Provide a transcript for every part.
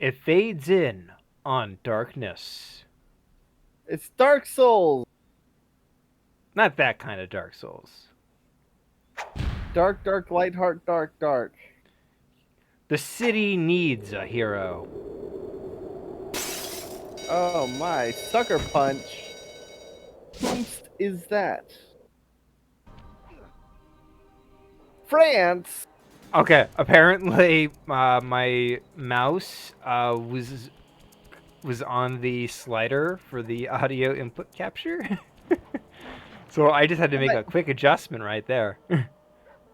It fades in on darkness. It's Dark Souls. Not that kind of Dark Souls. Dark, dark, light heart, dark, dark. The city needs a hero. Oh my, sucker punch. Who is that? France? Okay, apparently my mouse was on the slider for the audio input capture. So I just had to make a quick adjustment right there.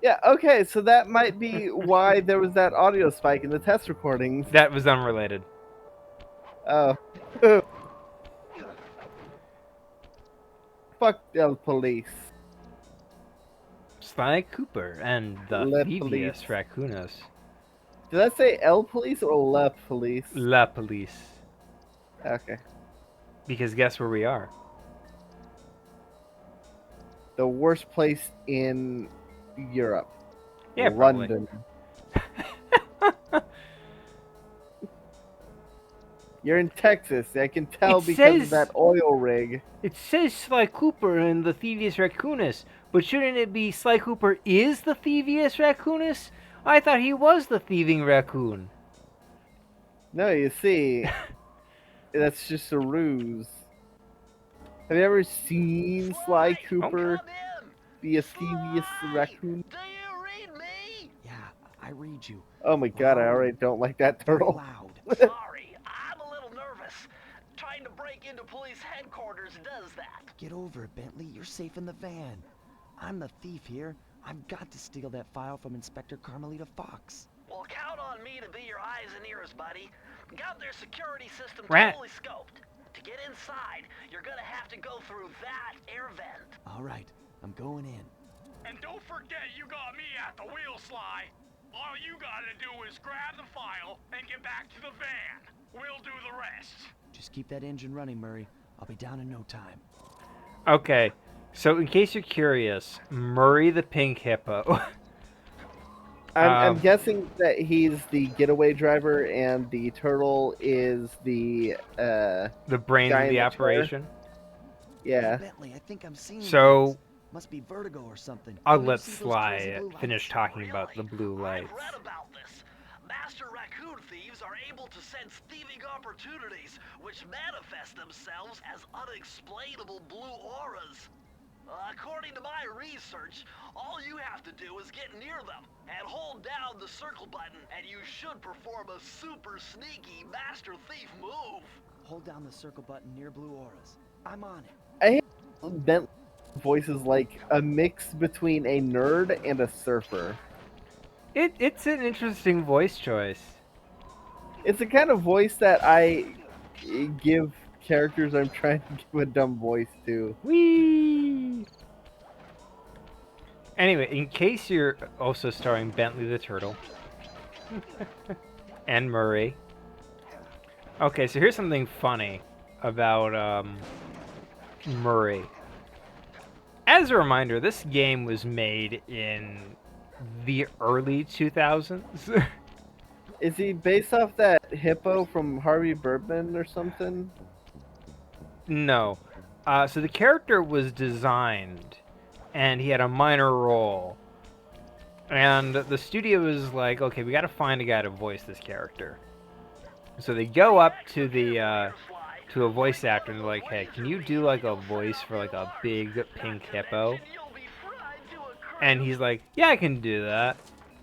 Yeah, okay, so that might be why there was that audio spike in the test recordings. That was unrelated. Oh. Fuck the police. Sly Cooper and the Le Thievius police. Raccoonus. Did I say El Police or Le Police? La Police. Okay. Because guess where we are? The worst place in Europe. Yeah, London. You're in Texas. I can tell because of that oil rig. It says Sly Cooper and the Thievius Raccoonus, but shouldn't it be Sly Cooper is the Thievius Raccoonus? I thought he was the thieving raccoon. No, you see, that's just a ruse. Have you ever seen Sly Cooper be a Thievius Raccoon? Do you read me? Yeah, I read you. Oh my god, I already don't like that turtle. Loud. Sorry, I'm a little nervous. Trying to break into police headquarters does that. Get over it, Bentley. You're safe in the van. I'm the thief here. I've got to steal that file from Inspector Carmelita Fox. Well, count on me to be your eyes and ears, buddy. Got their security system Rat. totally scoped. To get inside, you're gonna have to go through that air vent. All right, I'm going in. And don't forget you got me at the wheel, Sly. All you gotta do is grab the file and get back to the van. We'll do the rest. Just keep that engine running, Murray. I'll be down in no time. Okay, so in case you're curious, Murray the Pink Hippo. I'm guessing that he's the getaway driver and the turtle is the the brains guy of in the the operation. yeah. Bentley, I think I'm seeing So things. Must be vertigo or something. I'll Don't you let see those Sly crazy blue finish lights? talking about the blue lights. I've read about this. Master raccoon thieves are able to sense thieving opportunities, which manifest themselves as unexplainable blue auras. According to my research, all you have to do is get near them and hold down the circle button, and you should perform a super sneaky master thief move. Hold down the circle button near blue auras. I'm on it. I hate Bentley's voice is like a mix between a nerd and a surfer. It's an interesting voice choice. It's the kind of voice that I give characters I'm trying to give a dumb voice to. Whee! Anyway, in case you're also starring Bentley the Turtle and Murray. Okay, so here's something funny about Murray. As a reminder, this game was made in the early 2000s. Is he based off that hippo from Harvey Birdman or something? No. So the character was designed, and he had a minor role. And the studio was like, okay, we got to find a guy to voice this character. So they go up to the to a voice actor and they're like, hey, can you do like a voice for like a big pink hippo? And he's like, yeah, I can do that.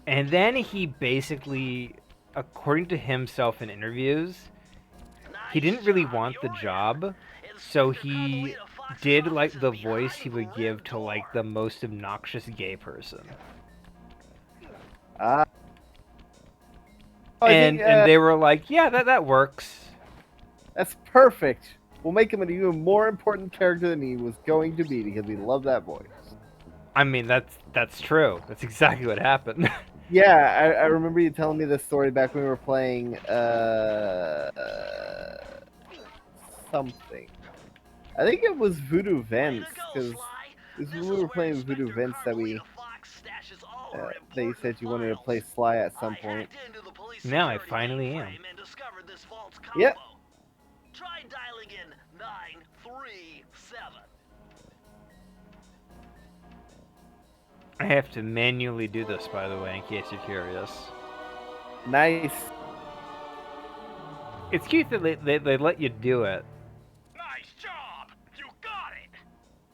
And then he basically, according to himself in interviews, he didn't really want the job, so he did like the voice he would give to like the most obnoxious gay person. And they were like, yeah, that works. That's perfect. We'll make him an even more important character than he was going to be because we love that voice. I mean, that's true. That's exactly what happened. Yeah, I remember you telling me this story back when we were playing something. I think it was Voodoo Vents, because this was when we were playing Voodoo Vents that we they said you wanted to play Sly at some point. Now I security finally am. mainframe and discovered this vault's combo. Yep. Try dialing in 937. I have to manually do this, by the way, in case you're curious. Nice. It's cute that they let you do it. Nice job! You got it!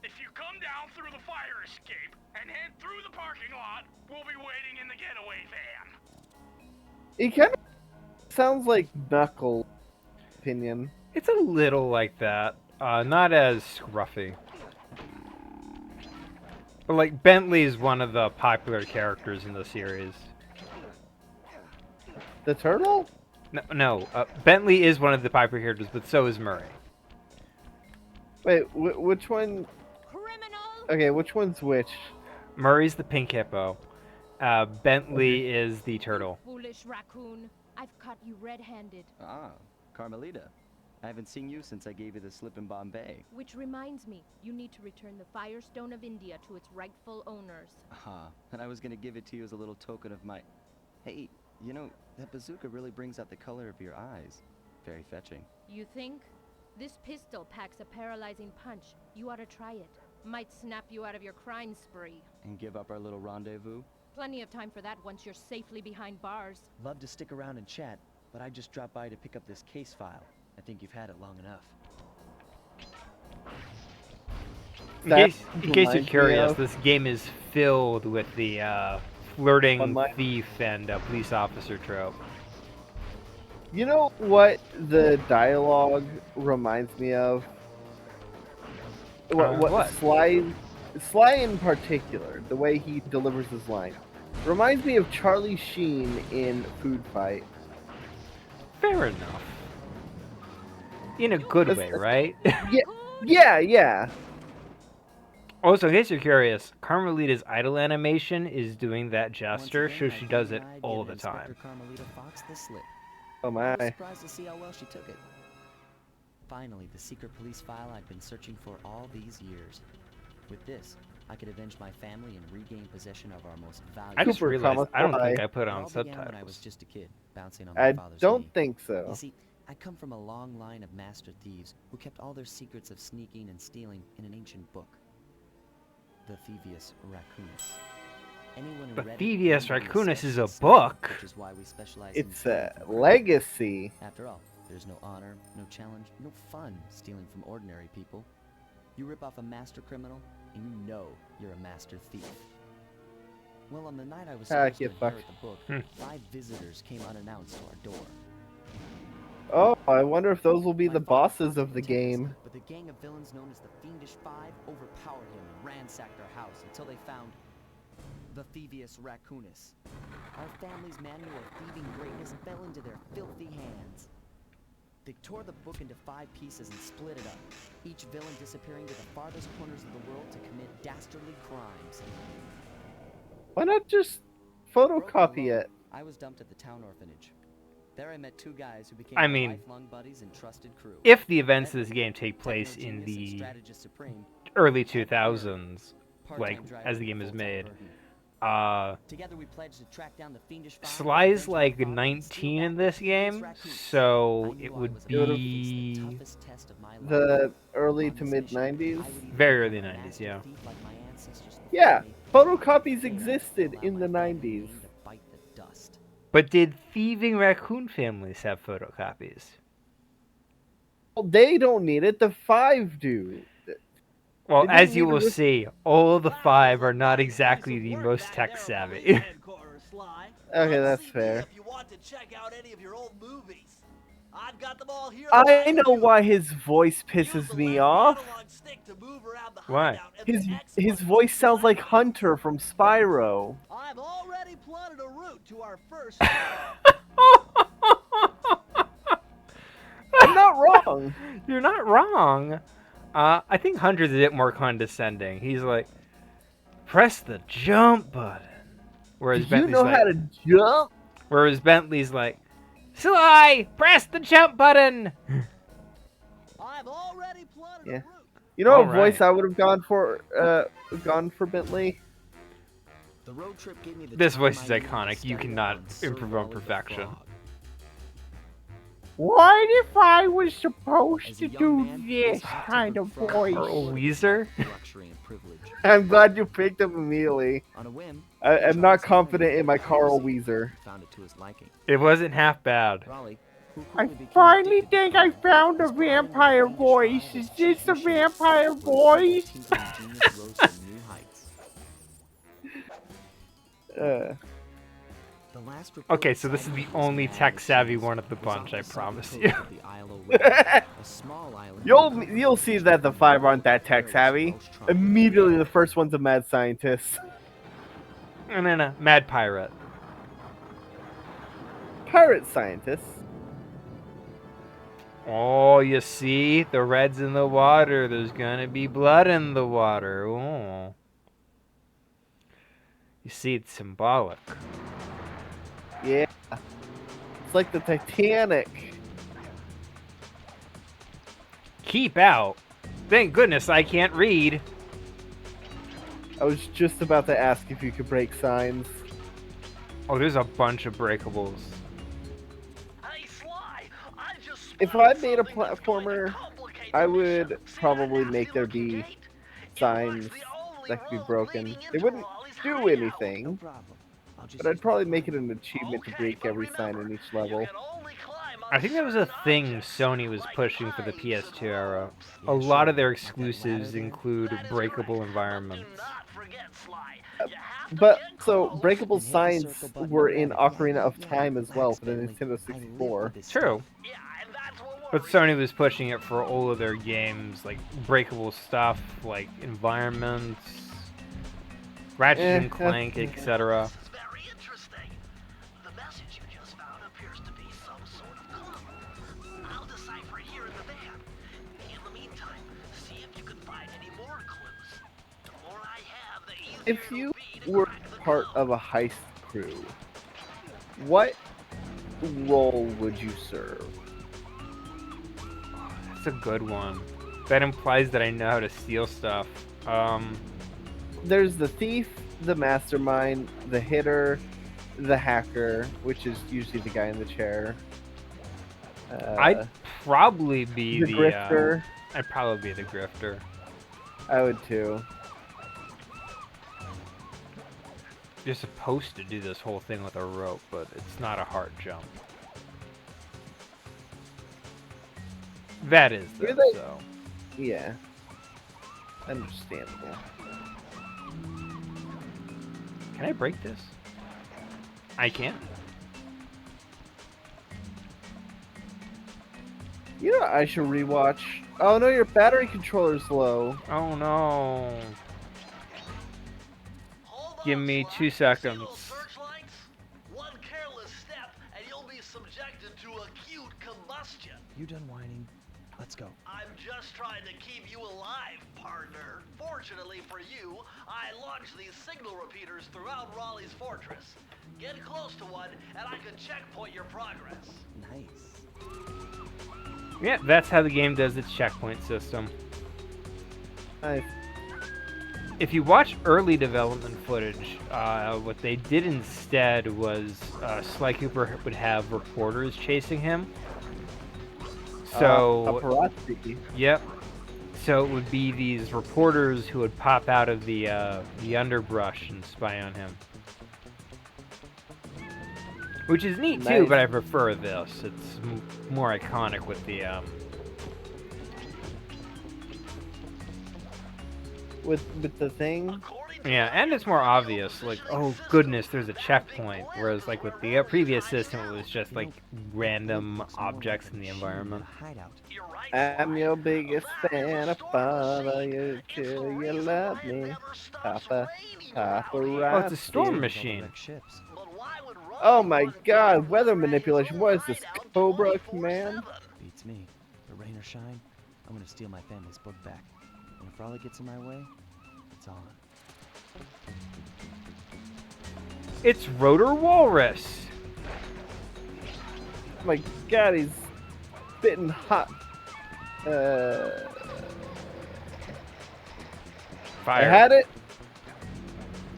If you come down through the fire escape and head through the parking lot, we'll be waiting in the getaway van. It kind of sounds like Knuckles' opinion. It's a little like that. Not as scruffy. But, like, Bentley is one of the popular characters in the series. The turtle? No, Bentley is one of the popular characters, but so is Murray. Wait, which one? Criminal! Okay, which one's which? Murray's the pink hippo. Bentley is the turtle. Foolish raccoon. I've caught you red-handed. Ah, Carmelita. I haven't seen you since I gave you the slip in Bombay. Which reminds me, you need to return the Firestone of India to its rightful owners. Ah, and I was gonna give it to you as a little token of my... Hey, you know, that bazooka really brings out the color of your eyes. Very fetching. You think? This pistol packs a paralyzing punch. You ought to try it. Might snap you out of your crime spree. And give up our little rendezvous? Plenty of time for that once you're safely behind bars. Love to stick around and chat, but I just dropped by to pick up this case file. I think you've had it long enough. In case you're curious, this game is filled with the flirting Online. thief and police officer trope. You know what the dialogue reminds me of? What? Sly in particular, the way he delivers his line, reminds me of Charlie Sheen in Food Fight. Fair enough. In a good way, right? Yeah. Also, in case you're curious, Carmelita's idle animation is doing that gesture, so she does it all the time. Carmelita Fox the slip. Oh I was my. surprised to see how well she took it. Finally, the secret police file I'd been searching for all these years. With this, I could avenge my family and regain possession of our most valuable... I just Cooper, realized I don't think Fly. I put It on all began when I was subtitles. just a kid, bouncing on my I father's don't knee. think so. You see, I come from a long line of master thieves who kept all their secrets of sneaking and stealing in an ancient book. The Thievius Raccoonus. Anyone who The read it Thievius knew the Raccoonus is a essence, book. which is why we specialize in It's stealing a from criminals. legacy. After all, there's no honor, no challenge, no fun stealing from ordinary people. You rip off a master criminal, and you know you're a master thief. Well, on the night I was supposed to get fucked. inherit the book, 5 visitors came unannounced to our door. Oh, I wonder if those will be My the father bosses of the protected us, game. But the gang of villains known as the Fiendish Five overpowered him and ransacked our house until they found the Thievius Raccoonus. Our family's manual of thieving greatness fell into their filthy hands. They tore the book into 5 pieces and split it up, each villain disappearing to the farthest corners of the world to commit dastardly crimes. Why not just Broken photocopy alone, it? I was dumped at the town orphanage. There I met 2 guys who became I my mean, lifelong buddies and trusted crew. If the events of this game take place Techno in genius and the strategist supreme, early 2000s, part-time like, driver as the and game is full-time made, burden. Together we pledged to track down the Fiendish Five, Sly's avenge my like father, and 19 steal in back this the Thievius game, Raccoonus. so I it knew I would was about to face be the toughest test of my life. The early On to this mid mission, 90s? I would either Very become early a 90s, master yeah. thief like my ancestors before Yeah, me, photocopies or existed allow in the my family 90s. name to bite the dust. But did thieving raccoon families have photocopies? Well, they don't need it. The 5 do. Well, They didn't as you need to will risk- see, all the 5 are not exactly the most tech savvy. Okay, that's fair. If you want to check out any of your old movies, I've got them all here. I know why his voice pisses me off. Why? His voice sounds like Hunter from Spyro. I've already plotted a route to our first. I'm not wrong. You're not wrong. I think Hunter's a bit more condescending. He's like, press the jump button. Whereas You Bentley's know like, how to jump? Whereas Bentley's like, Sly, press the jump button. I've already plotted Yeah. a route. You know All what voice right. I would have gone for Bentley? The road trip gave me the This time voice I is needed to iconic. You study cannot up on Sir improve on Walter the perfection. Frog. What if I was supposed As to a young do man, this it's hard to kind of confront voice? Carl the Weezer? luxury and privilege. I'm glad you picked up immediately. On a whim, I'm he tried not some confident in my pioneering Carl fantasy Weezer. and found it to his liking. It wasn't half bad. Raleigh, who I quickly became finally addicted to think I crime, found a was put in with the vampire fiendish voice. five Is as this a chief machine, vampire where his evil voice? tinkering genius rose to new heights. The last Okay, reported so this is sighting the of this only mad tech-savvy machine one of the was bunch, off I the southern promise coast you. of the Isle of Wight, a small island You'll see that the five aren't that tech savvy. Immediately, the first one's a mad scientist. And then a mad pirate. Pirate scientist. Oh, you see? The red's in the water. There's gonna be blood in the water. Oh. You see, it's symbolic. Yeah. It's like the Titanic. Keep out. Thank goodness I can't read. I was just about to ask if you could break signs. Oh, there's a bunch of breakables. Hey, Sly, I just If I spotted made a something that's going to platformer, complicate I the would mission. See probably that make nasty there looking be gate? It signs marks the only that could be road broken. leading They into wouldn't Raleigh's do hideout. anything, problem. I'll just but I'd use my probably make it find. an achievement to Okay, break but every sign remember, in each you level. can only climb on I think that was a certain thing objects, Sony was like pushing for the pipes and PS2 era. ropes. A Yeah, lot of sure. their Like that ladder exclusives there? include That is breakable correct, environments. But do not forget, Sly. You have to But get so close. breakable And hit the signs circle button were to in grab it. Ocarina of Time as well Relax, for the Bentley. Nintendo I live 64. with this True. stuff. Yeah, and that's what But worries Sony me. was pushing it for all of their games, like breakable stuff, like environments, Ratchet and Clank, etc. This is very interesting. The message you just found appears to be some sort of clue. I'll decipher it here in the van. In the meantime, see if you can find any more clues. The more I have, the easier If you it'll be to were crack the part code. of a heist crew, what role would you serve? That's a good one. That implies that I know how to steal stuff. There's the thief, the mastermind, the hitter, the hacker, which is usually the guy in the chair. I'd probably be the the grifter. I'd probably be the grifter. I would too. You're supposed to do this whole thing with a rope, but it's not a hard jump. That is, though, You're the- so. Yeah. Understandable. Can I break this? I can. You know what I should rewatch? Oh no, your battery controller's low. Oh no. Hold on, Give me Sly. 2 See seconds. those searchlights? One careless step, and you'll be subjected to acute combustion. You done whining? Let's go. I'm just trying to keep you alive, partner. Fortunately for you, I launched these signal repeaters throughout Raleigh's fortress. Get close to one, and I can checkpoint your progress. Nice. Yeah, that's how the game does its checkpoint system. Nice. If you watch early development footage, what they did instead was Sly Cooper would have reporters chasing him. So, paparazzi. yep. So it would be these reporters who would pop out of the underbrush and spy on him. Which is neat too, Nice. but I prefer this. It's more iconic with the With the thing. According to yeah, and it's more obvious. Like, oh goodness, there's a checkpoint. Whereas, like with the previous system, it was just like random objects in the environment. Hideout. You're right, I'm Sly. your biggest The fan. I storm follow machine. you It's till the you reason love why it me. never stops Papa, raining around here. Oh, it's a storm paparazzi. machine. Wrecked ships. But why would Raleigh Oh my want God, to weather raise manipulation. What is this, hideout Cobra 24/7? Command? Beats me. But rain or shine, I'm gonna steal my family's book back. And if Raleigh gets in my way, it's on. It's Rotor Walrus. Oh my God, he's spitting hot. I Fire. had it.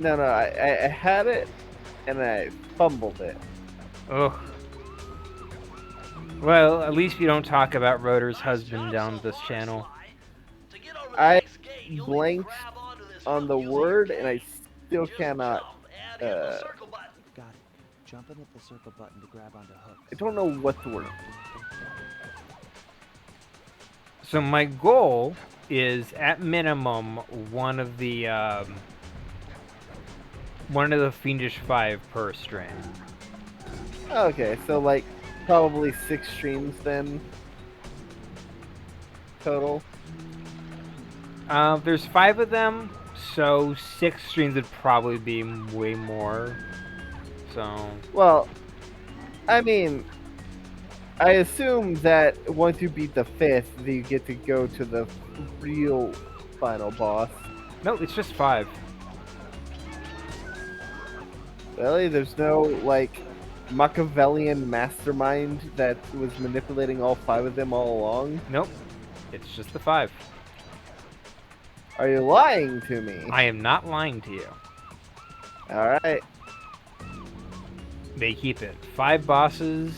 No, I had it, and I fumbled it. Ugh. Well, at least we don't talk about Rotor's husband down this channel. To get over the I next gate, you'll need to blanked grab onto this on hook the using your word, and I cane. still Just cannot. jump and hit the circle button. Got it. Jump and hit the circle button to grab onto hooks. I don't know what the word. So my goal is, at minimum, one of the Fiendish 5 per stream. Okay, so like probably 6 streams then total. There's 5 of them, so 6 streams would probably be way more. So Well, I mean, I assume that once you beat the 5th, that you get to go to the real final boss. no, it's just 5. Really? There's no like Machiavellian mastermind that was manipulating all 5 of them all along? Nope, it's just the 5. Are you lying to me? I am not lying to you. Alright. They keep it 5 bosses,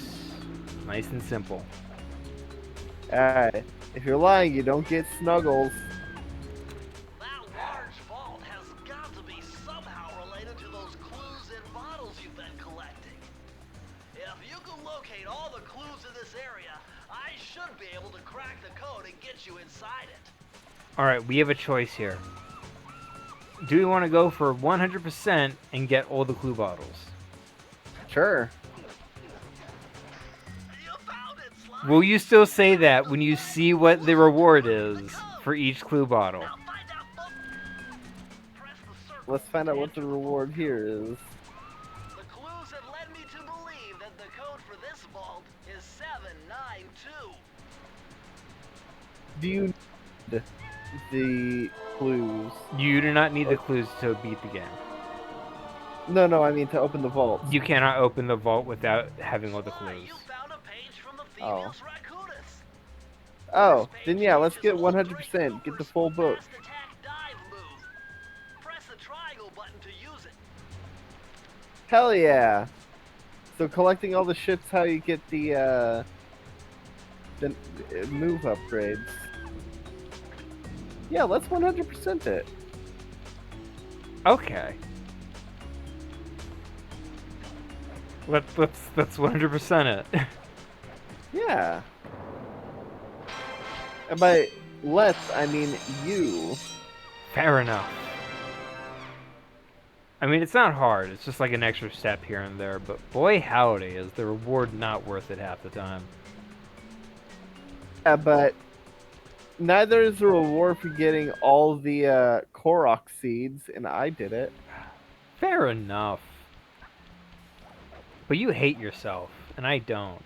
nice and simple. Alright. If you're lying, you don't get snuggles. That large vault has got to be somehow related to those clues and bottles you've been collecting. If you can locate all the clues in this area, I should be able to crack the code and get you inside it. Alright, we have a choice here. Do we want to go for 100% and get all the clue bottles? Sure. You found it, Sly. Will you still say that when you see what the reward is for each clue bottle? Now find out what... Press the circle. Let's find out what the reward here is. The clues have led me to believe that the code for this vault is 792. Do you need the clues? You do not need the clues to beat the game. No, I mean to open the vault. You cannot open the vault without having all the Sly, clues. you found a page from the Oh. Thievius Raccoonus. Oh, This then page yeah, let's features get all 100%. three Get the Cooper's full book. fast attack dive move. Press the triangle button to use it. Hell yeah! So collecting all the shit's how you get the move upgrades. Yeah, let's 100% it. Okay. Let's 100% it. Yeah. And by let's, I mean you. Fair enough. I mean, it's not hard. It's just like an extra step here and there. But boy, howdy, is the reward not worth it half the time. Yeah, but neither is the reward for getting all the Korok seeds, and I did it. Fair enough. But you hate yourself, and I don't.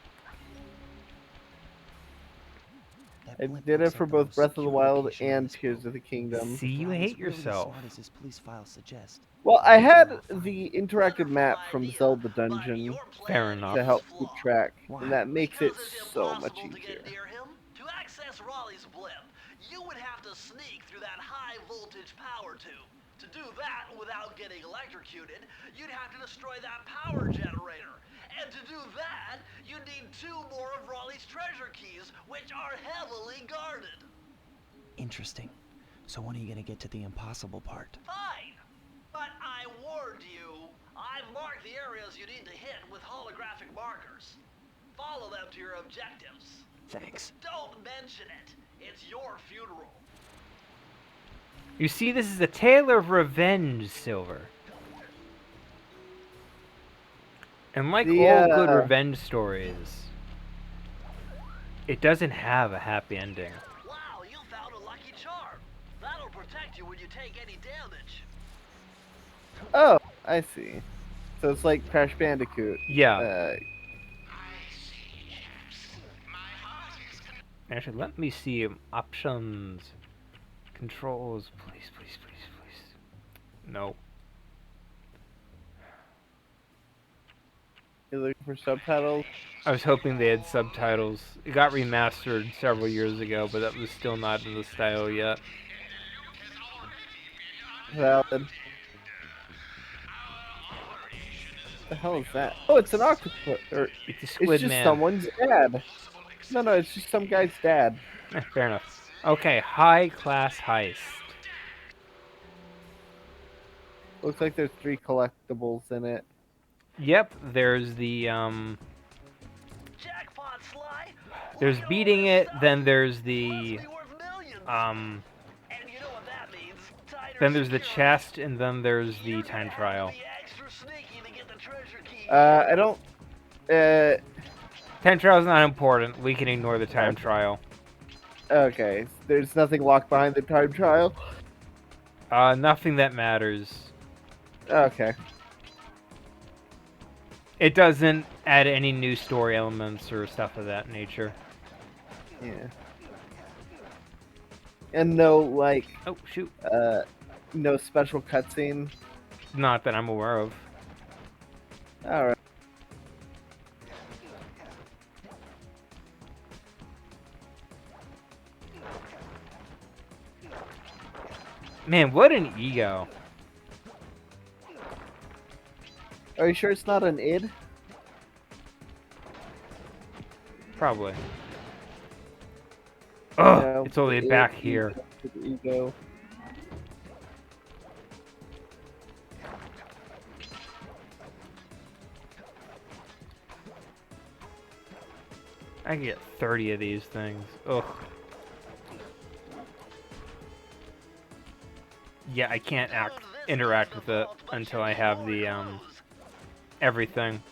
That I blimp did it looks for like the both most Breath of the secure Wild location in and this Tears vault. of the Kingdom. See, you Riley's hate really as yourself. smart as his police files suggest. Well, I had the interactive map from Zelda But Dungeon your Fair plan enough. to is help keep flawed. track, Why? and that makes it Because it's so much impossible to easier. get near him. To access Raleigh's blimp, you would have to sneak through that high voltage power tube. To do that without getting electrocuted, you'd have to destroy that power generator. And to do that, you'd need 2 more of Raleigh's treasure keys, which are heavily guarded. Interesting. So when are you gonna get to the impossible part? Fine. But I warned you. I've marked the areas you need to hit with holographic markers. Follow them to your objectives. Thanks. Don't mention it. It's your funeral. You see, this is a tale of revenge, Silver. And like The, all good revenge stories, it doesn't have a happy ending. Wow, you found a lucky charm. That'll protect you when you take any damage. Oh, I see. So it's like Crash Bandicoot. Yeah. Actually, let me see options, controls, please. No. You're looking for subtitles? I was hoping they had subtitles. It got remastered several years ago, but that was still not in the style yet. Valid. The hell is that? Oh, it's an octopus. Or It's a it's squid just man. someone's dad. No, it's just some guy's dad. Fair enough. Okay, high class heist. Looks like there's 3 collectibles in it. Yep, there's the Jackpot, Sly! there's Look at all beating this it, stuff. then there's Must the be worth millions. um And you know what that means. Tighter then there's the security. chest, and then there's the You're time gonna have to trial. be extra sneaky to get the treasure key. I don't. Time trial's not important. We can ignore the time trial. Okay. There's nothing locked behind the time trial. Nothing that matters. Okay. It doesn't add any new story elements or stuff of that nature. Yeah. And no, like, Oh, shoot. no special cutscene. Not that I'm aware of. All right. Man, what an ego. Are you sure it's not an id? Probably. Ugh, No, it's only the back id, here. the ego. I can get 30 of these things. Ugh. Yeah, I can't interact with it until I have the, everything.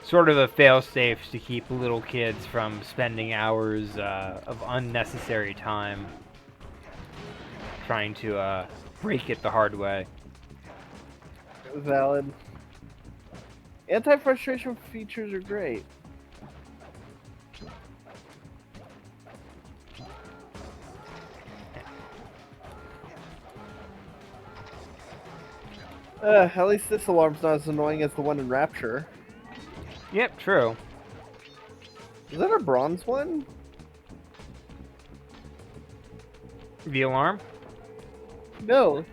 Sort of a fail-safe to keep little kids from spending hours of unnecessary time trying to break it the hard way. Valid. Anti-frustration features are great. At least this alarm's not as annoying as the one in Rapture. Yep, true. Is that a bronze one? The alarm? No.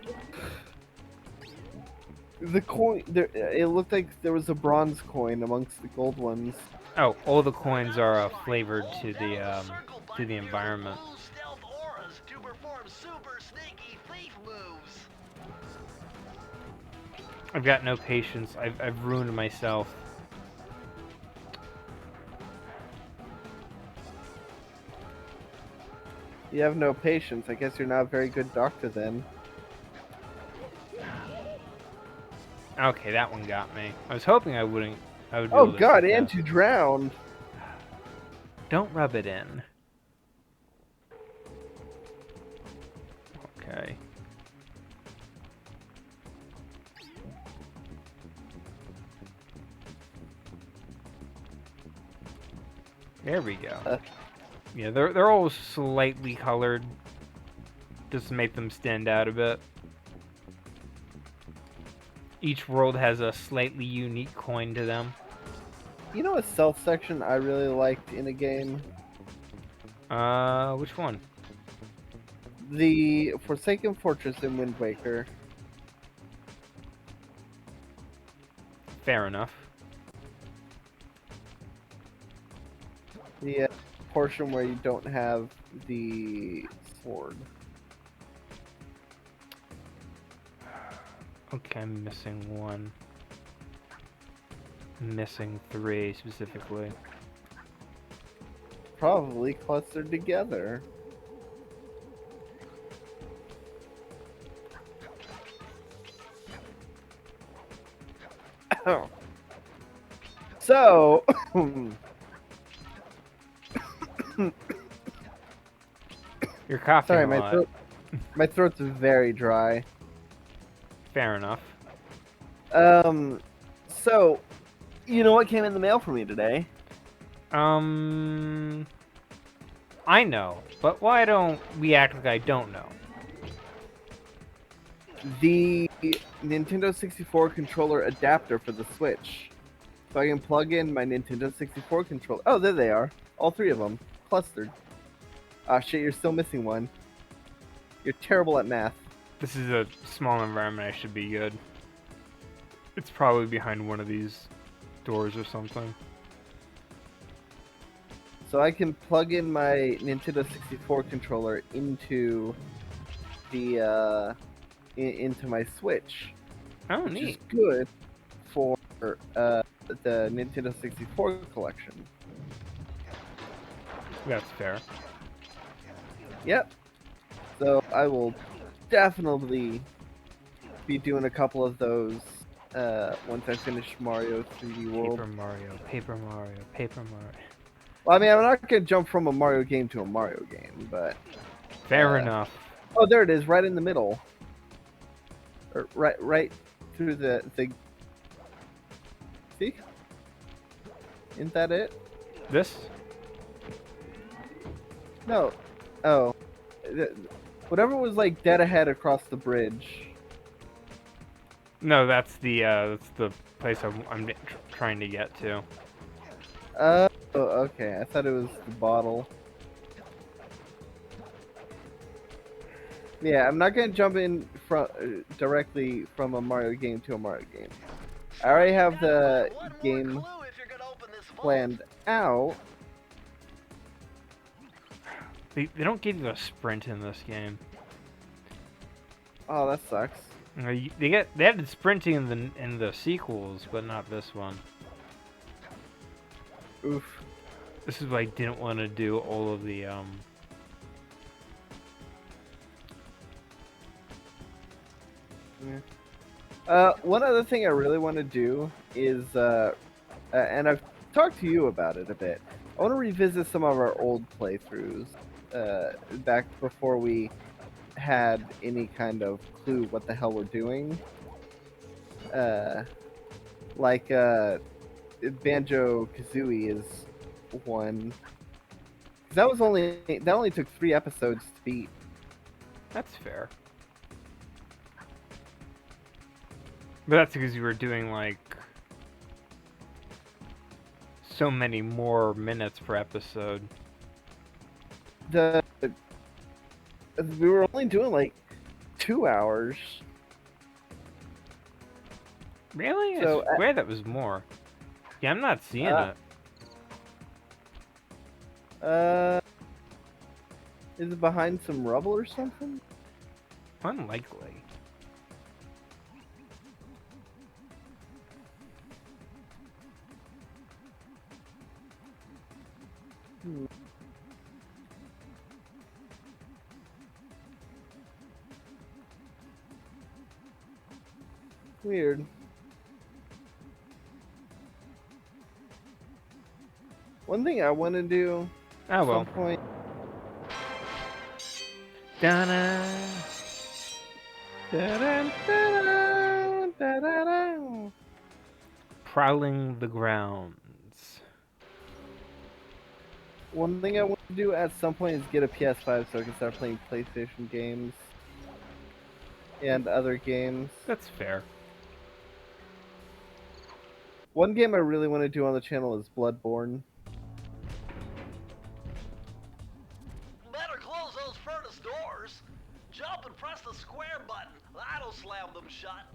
The coin. There, it looked like there was a bronze coin amongst the gold ones. Oh, all the coins are flavored to the environment. Stealth auras to perform super sneaky thief moves. I've got no patience. I've ruined myself. You have no patience. I guess you're not a very good doctor then. Okay, that one got me. I was hoping I would be Oh able to god, success. and you drowned. Don't rub it in. Okay. There we go. Yeah, they're all slightly colored, just to make them stand out a bit. Each world has a slightly unique coin to them. You know a stealth section I really liked in a game? Which one? The Forsaken Fortress in Wind Waker. Fair enough. The portion where you don't have the sword. Okay, I'm missing one. I'm missing 3 specifically. Probably clustered together. So, You're coughing sorry, a lot. my throat's very dry. Fair enough. So, you know what came in the mail for me today? I know, but why don't we act like I don't know? The Nintendo 64 controller adapter for the Switch. So I can plug in my Nintendo 64 controller. Oh, there they are. All 3 of them. Clustered. Ah, shit, you're still missing one. You're terrible at math. This is a small environment, I should be good. It's probably behind one of these doors or something. So I can plug in my Nintendo 64 controller into the into my Switch, Oh, which is neat. good for the Nintendo 64 collection. That's fair. Yep. So I will definitely be doing a couple of those once I finish Mario 3D World. Paper Mario, Paper Mario, Paper Mario. Well, I mean, I'm not gonna jump from a Mario game to a Mario game, but Fair enough. oh, there it is, right in the middle, or right through the. See, isn't that it? This? No. Oh, whatever was like dead ahead across the bridge. No, that's the place I'm trying to get to. Oh, okay. I thought it was the bottle. Yeah, I'm not gonna jump in from directly from a Mario game to a Mario game. I already have the One more game clue if you're gonna open this vault. planned out. They don't give you a sprint in this game. Oh, that sucks. They added sprinting in the sequels, but not this one. Oof. This is why I didn't want to do all of the One other thing I really want to do is, and I've talked to you about it a bit. I want to revisit some of our old playthroughs, back before we had any kind of clue what the hell we're doing. Like Banjo Kazooie is one. That only took 3 episodes to beat. That's fair. But that's because you were doing like so many more minutes per episode. We were only doing like 2 hours. Really? So, I swear that was more. Yeah, I'm not seeing it. Is it behind some rubble or something? Unlikely. Weird. One thing I want to do Oh at well. some point. Da-da. Da-dun, da-dun, da-da-dun. Prowling the grounds. One thing I want to do at some point is get a PS5 so I can start playing PlayStation games and other games. That's fair. One game I really want to do on the channel is Bloodborne. Better close those furnace doors. Jump and press the square button. That'll slam them shut.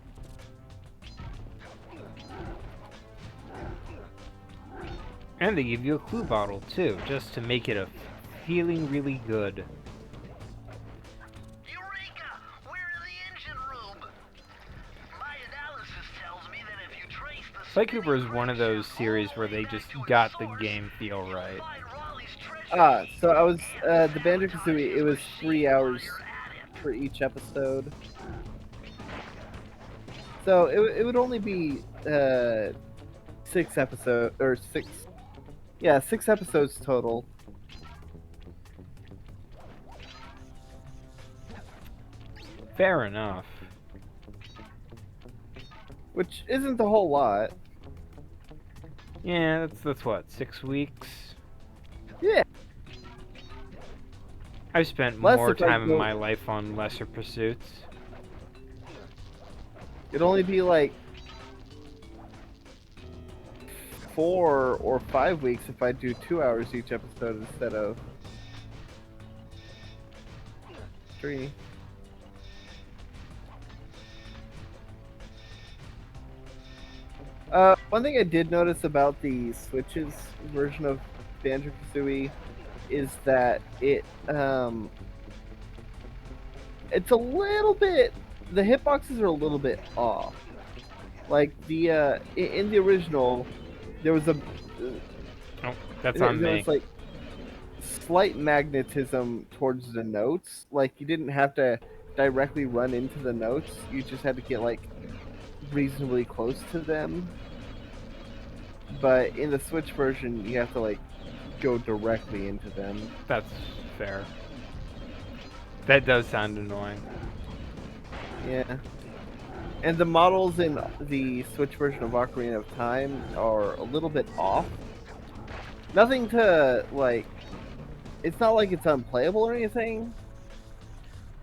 And they give you a clue bottle too, just to make it a feeling really good. Eureka! We're in the engine room. My analysis tells me that if you trace the Spike Cooper is one of those series where they just got the game feel right. So I was the Banjo Kazooie. It was 3 hours for each episode. So it would only be 6 episodes or 6. Yeah, 6 episodes total. Fair enough. Which isn't a whole lot. Yeah, that's what, 6 weeks? Yeah. I've spent Less more if I time in go- my life on lesser pursuits. It'd only be like 4 or 5 weeks if I do 2 hours each episode instead of 3. One thing I did notice about the Switch's version of Banjo-Kazooie is that it's a little bit, the hitboxes are a little bit off. Like in the original, there was a Oh, that's on there me. was like slight magnetism towards the notes. Like you didn't have to directly run into the notes. You just had to get like reasonably close to them. But in the Switch version, you have to like go directly into them. That's fair. That does sound annoying. Yeah. And the models in the Switch version of Ocarina of Time are a little bit off. Nothing to like. It's not like it's unplayable or anything.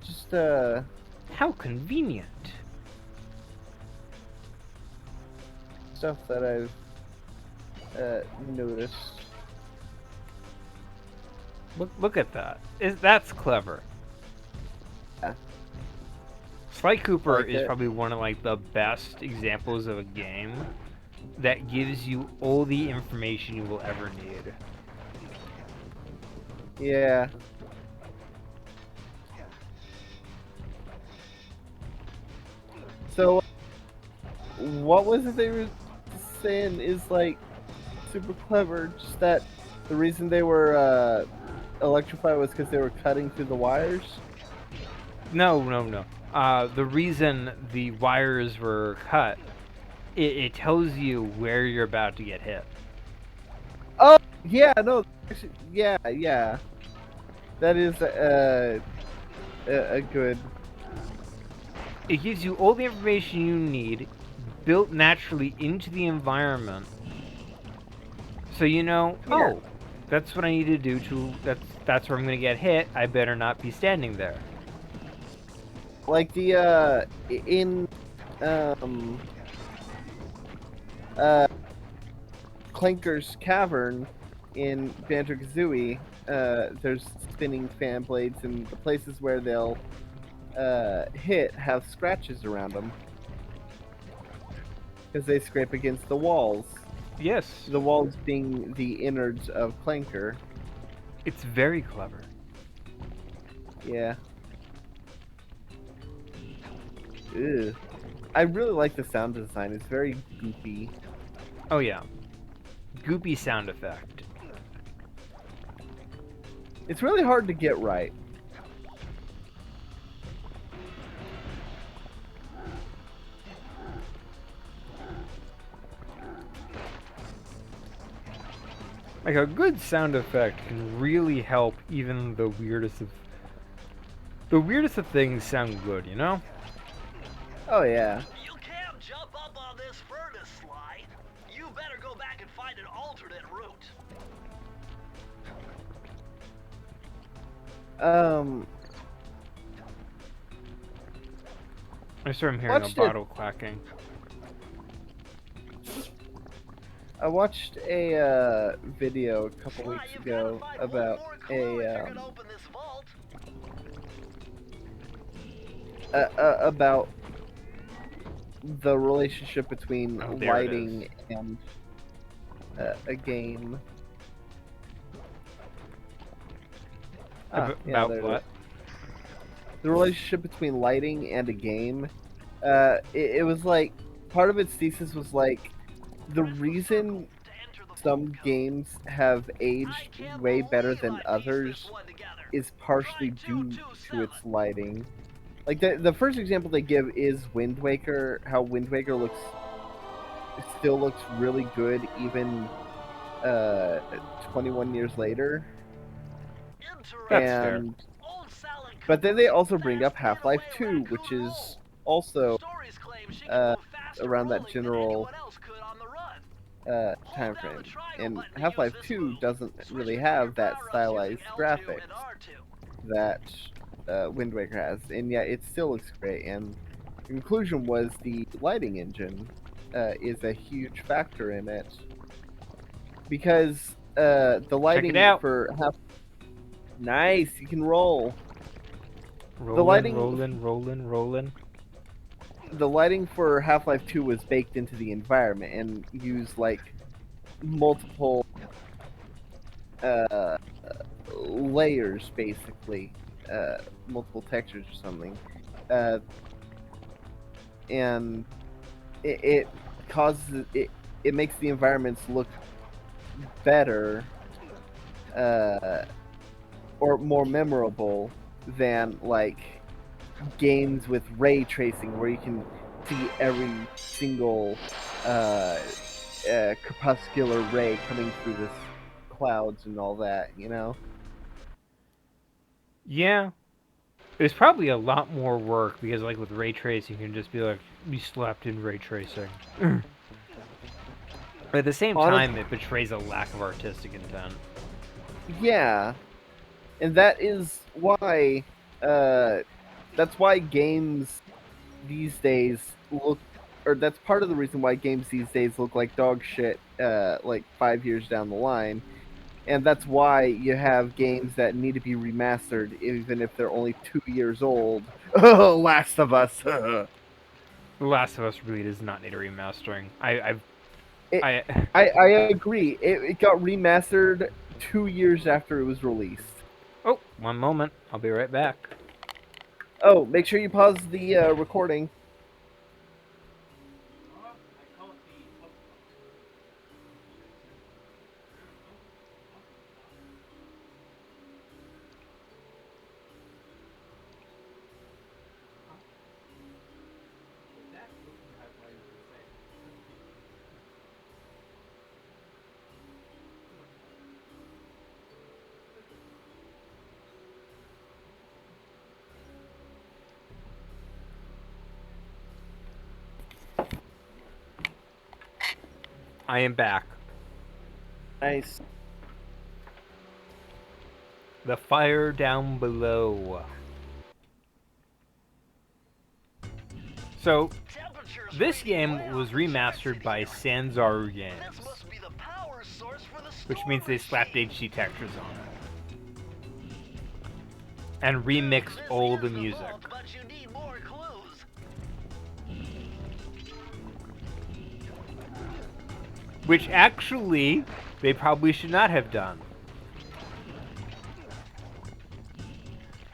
Just How convenient. stuff that I've noticed. Look at that. That's clever. Yeah. Sly Cooper Like is it. probably one of like the best examples of a game that gives you all the information you will ever need. Yeah. So, what was it they were saying is like super clever? Just that the reason they were electrified was because they were cutting through the wires. No. The reason the wires were cut, it tells you where you're about to get hit. Oh yeah, no, actually, yeah. That is a good. It gives you all the information you need, built naturally into the environment. So you know, Yeah. oh, that's what I need to do to. That's where I'm gonna get hit. I better not be standing there. Like the in um uh Clanker's Cavern in Banjo-Kazooie, there's spinning fan blades, and the places where they'll hit have scratches around them because they scrape against the walls. Yes, The walls being the innards of Clanker. it's very clever. Yeah. Ew. I really like the sound design. It's very goopy. Oh yeah, goopy sound effect. It's really hard to get right. Like a good sound effect can really help even the weirdest of things sound good, you know? Oh yeah. You can't jump up on this furnace slide. You better go back and find an alternate route. I swear I'm hearing a Watched it. bottle clacking. I watched a video a couple Why, weeks you've gotta ago find about one more clue if you're a gonna open this vault. about the relationship between Oh, there it lighting and a game. About there it what? is. The relationship between lighting and a game. It was like part of its thesis was like the reason some games have aged way better than others is partially due to its lighting. Like the first example they give is Wind Waker. How Wind Waker still looks really good even 21 years later. That's fair. And but then they also bring up Half-Life 2, which is also around that general time frame. And Half-Life 2 doesn't really have that stylized graphics that Wind Waker has, and yet it still looks great. And the conclusion was the lighting engine is a huge factor in it, because the lighting out. for nice, you can roll. Rolling, lighting- rolling. the lighting for Half-Life 2 was baked into the environment and used like multiple layers, basically, multiple textures or something, and it causes it makes the environments look better or more memorable than like games with ray tracing where you can see every single crepuscular ray coming through this clouds and all that, you know? Yeah. There's probably a lot more work because, like, with ray tracing, you can just be like, we slapped in ray tracing. But at the same time, it betrays a lack of artistic intent. Yeah, and that's why games these days look, or that's part of the reason why games these days look like dog shit, like 5 years down the line. And that's why you have games that need to be remastered, even if they're only 2 years old. Oh, Last of Us. The Last of Us really does not need a remastering. It- I I agree. It got remastered 2 years after it was released. Oh, one moment. I'll be right back. Oh, make sure you pause the recording. I am back. Nice. The fire down below. So, Temperatures this reading game way was off the remastered by Sanzaru Games, This must be the power source for the which means they storm slapped machine. HD textures on it and remixed This all is the music. vault, but you need more clues. Which actually, they probably should not have done.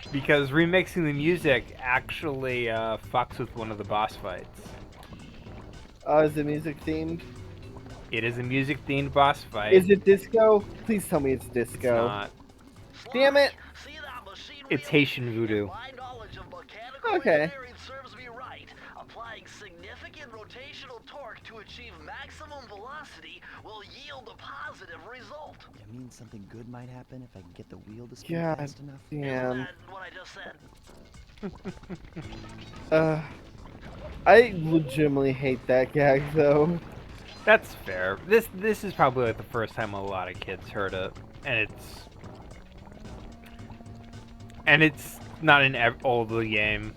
Because remixing the music actually fucks with one of the boss fights. Oh, is the music themed? It is a music-themed boss fight. Is it disco? Please tell me it's disco. It's not. Damn it! See that machinery It's Haitian voodoo. My knowledge of mechanical Okay. engineering serves me right. Applying significant rotational torque to achieve maximum velocity will yield a positive result. You mean something good might happen if I can get the wheel to spin God fast enough? Isn't damn. that what I just said? I legitimately hate that gag though. That's fair. This is probably like the first time a lot of kids heard it, and it's not in all the game.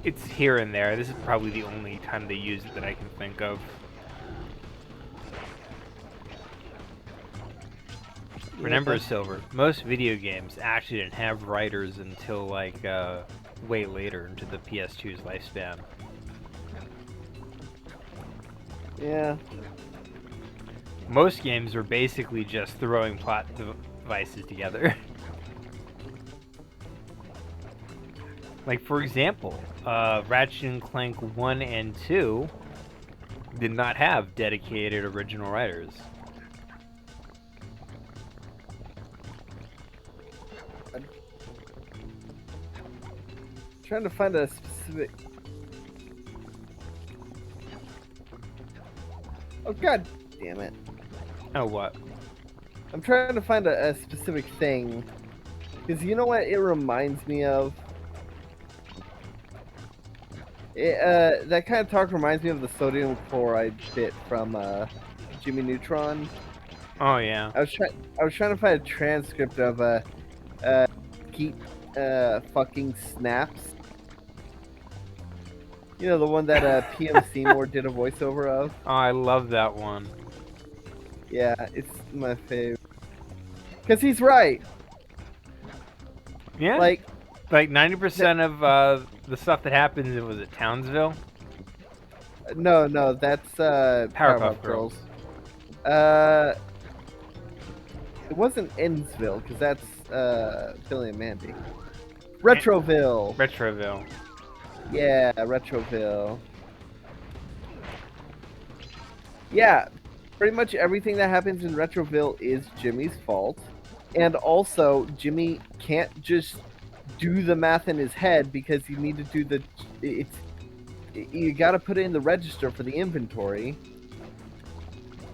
It's here and there. This is probably the only time they use it that I can think of. Remember, Silver, most video games actually didn't have writers until like way later into the PS2's lifespan. Yeah. Most games were basically just throwing plot devices together. Like, for example, Ratchet & Clank 1 and 2 did not have dedicated original writers. Trying to find a specific. Oh god damn it! Oh, what? I'm trying to find a specific thing, because you know what it reminds me of. That kind of talk reminds me of the sodium chloride bit from Jimmy Neutron. Oh, yeah. I was trying to find a transcript of keep fucking snaps. You know, the one that PM Seymour did a voiceover of. Oh, I love that one. Yeah, it's my fave. Cause he's right. Yeah. Like, Like 90% of the stuff that happens in, was it Townsville? No, that's Powerpuff Girls. Uh, it wasn't Ennsville because that's Billy and Mandy. Retroville. Retroville. Yeah, Retroville. Yeah, pretty much everything that happens in Retroville is Jimmy's fault. And also, Jimmy can't just do the math in his head because you need to do the... You gotta put it in the register for the inventory.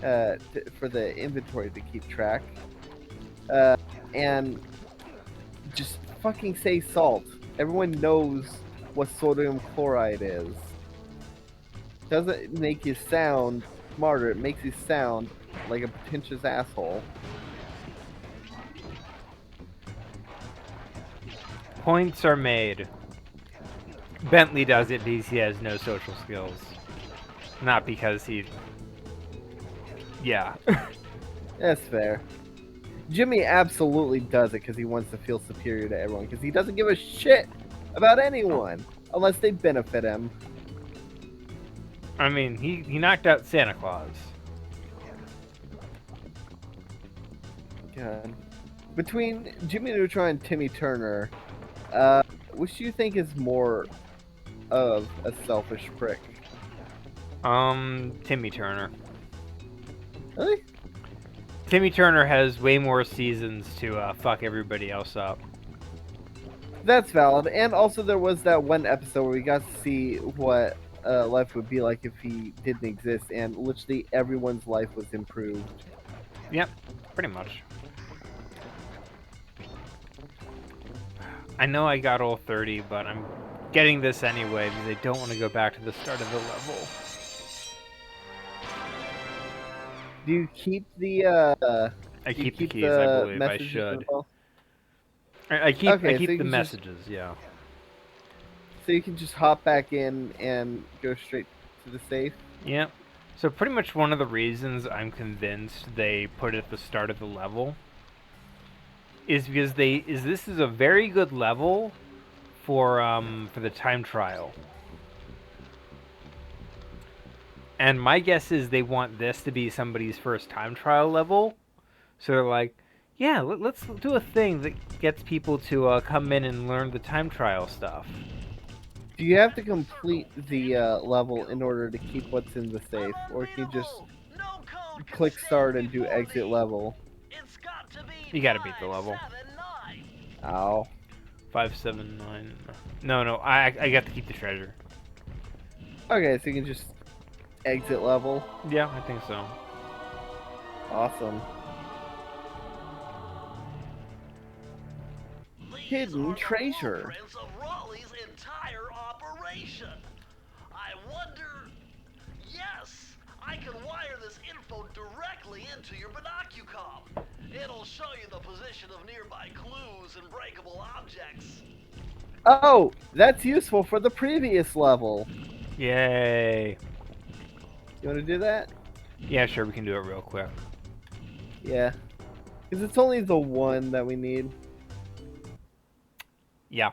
For the inventory to keep track. And just fucking say salt. Everyone knows what sodium chloride is. Doesn't make you sound smarter, it makes you sound like a pretentious asshole. Points are made. Bentley does it because he has no social skills. Not because he... Yeah. That's fair. Jimmy absolutely does it because he wants to feel superior to everyone, because he doesn't give a shit about anyone unless they benefit him. I mean, he knocked out Santa Claus. God. Between Jimmy Neutron and Timmy Turner, which do you think is more of a selfish prick? Timmy Turner. Really? Timmy Turner has way more seasons to fuck everybody else up. That's valid. And also there was that one episode where we got to see what life would be like if he didn't exist, and literally everyone's life was improved. Yep, pretty much. I know I got all 30, but I'm getting this anyway because I don't want to go back to the start of the level. Do you keep the I do you keep the keys, I believe. I messages should. as well? I keep Okay, so you the can just- messages, yeah. So you can just hop back in and go straight to the safe? Yep. So pretty much one of the reasons I'm convinced they put it at the start of the level is because this is a very good level for the time trial. And my guess is they want this to be somebody's first time trial level. So they're like, yeah, let's do a thing that gets people to come in and learn the time trial stuff. Do you have to complete the level in order to keep what's in the safe, or can you just No code can click start stand and do before exit thee. level? It's got to be You gotta beat the level. 579. Ow. 579. No, I got to keep the treasure. Okay, so you can just exit level. Yeah, I think so. Awesome. These Hidden are the treasure. blueprints of Raleigh's entire operation. I wonder... Yes, I can wire this info directly into your binocucom. It'll show you the position of nearby clues and breakable objects. Oh, that's useful for the previous level. Yay. You want to do that? Yeah, sure, we can do it real quick. Yeah. Because it's only the one that we need. Yeah.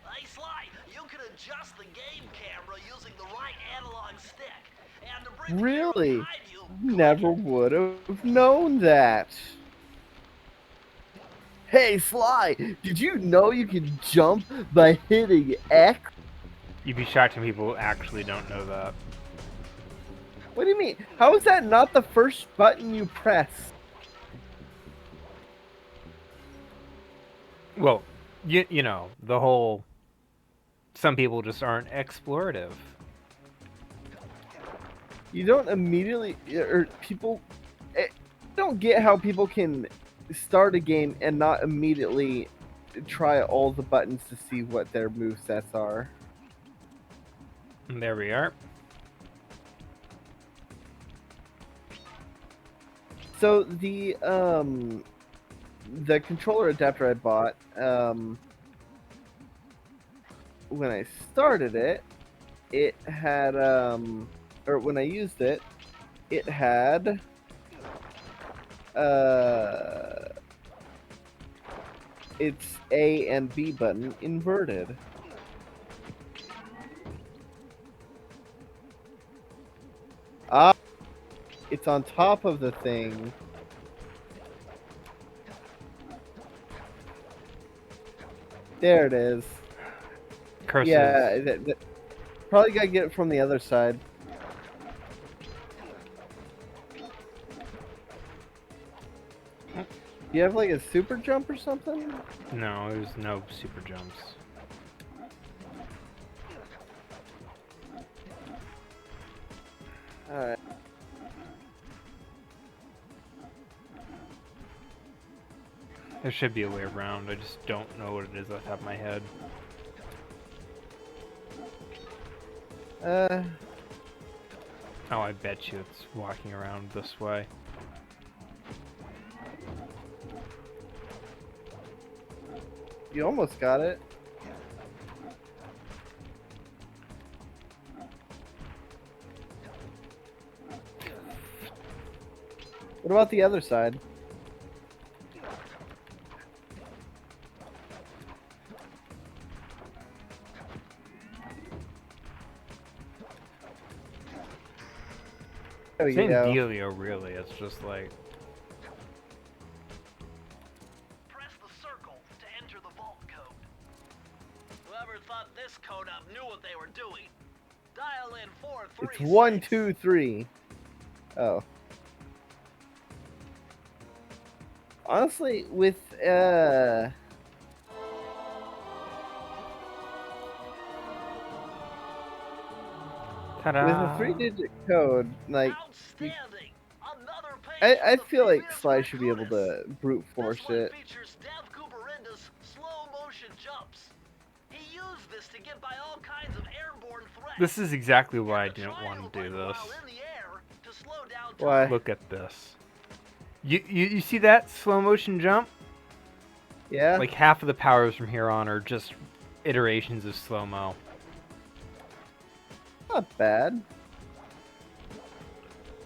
Hey Sly, you can adjust the game camera using the right analog stick. And to bring the camera Really? behind you, Never would have known that. Hey Sly, did you know you can jump by hitting X? You'd be shocked when people actually don't know that. What do you mean? How is that not the first button you press? Well, you know, the whole... Some people just aren't explorative. You don't immediately, or people, I don't get how people can start a game and not immediately try all the buttons to see what their movesets are. And there we are. So the controller adapter I bought, when I started it, it had or when I used it, it had its A and B button inverted. Ah, it's on top of the thing. There it is. Curses. Yeah, probably gotta get it from the other side. Do you have like a super jump or something? No, there's no super jumps. Alright. There should be a way around. I just don't know what it is off the top of my head. Oh, I bet you it's walking around this way. You almost got it. What about the other side? There we Same go. dealio, really. It's just like... Press the circle to enter the vault code. Whoever thought this code up knew what they were doing. Dial in 436. It's 1, 2, 3. Oh. Honestly, with Ta-da! a 3-digit code, like Outstanding. Another page I for the feel like previous Sly should be able Raccoonus. to brute force This one it. features Dev Cooperenda's slow motion jumps. He used this to get by all kinds of airborne threats. This is exactly why I Hit the didn't triangle want to do button this. while in the air to slow down Why? time. Look at this. You see that slow motion jump? Yeah. Like half of the powers from here on are just iterations of slow-mo. Not bad.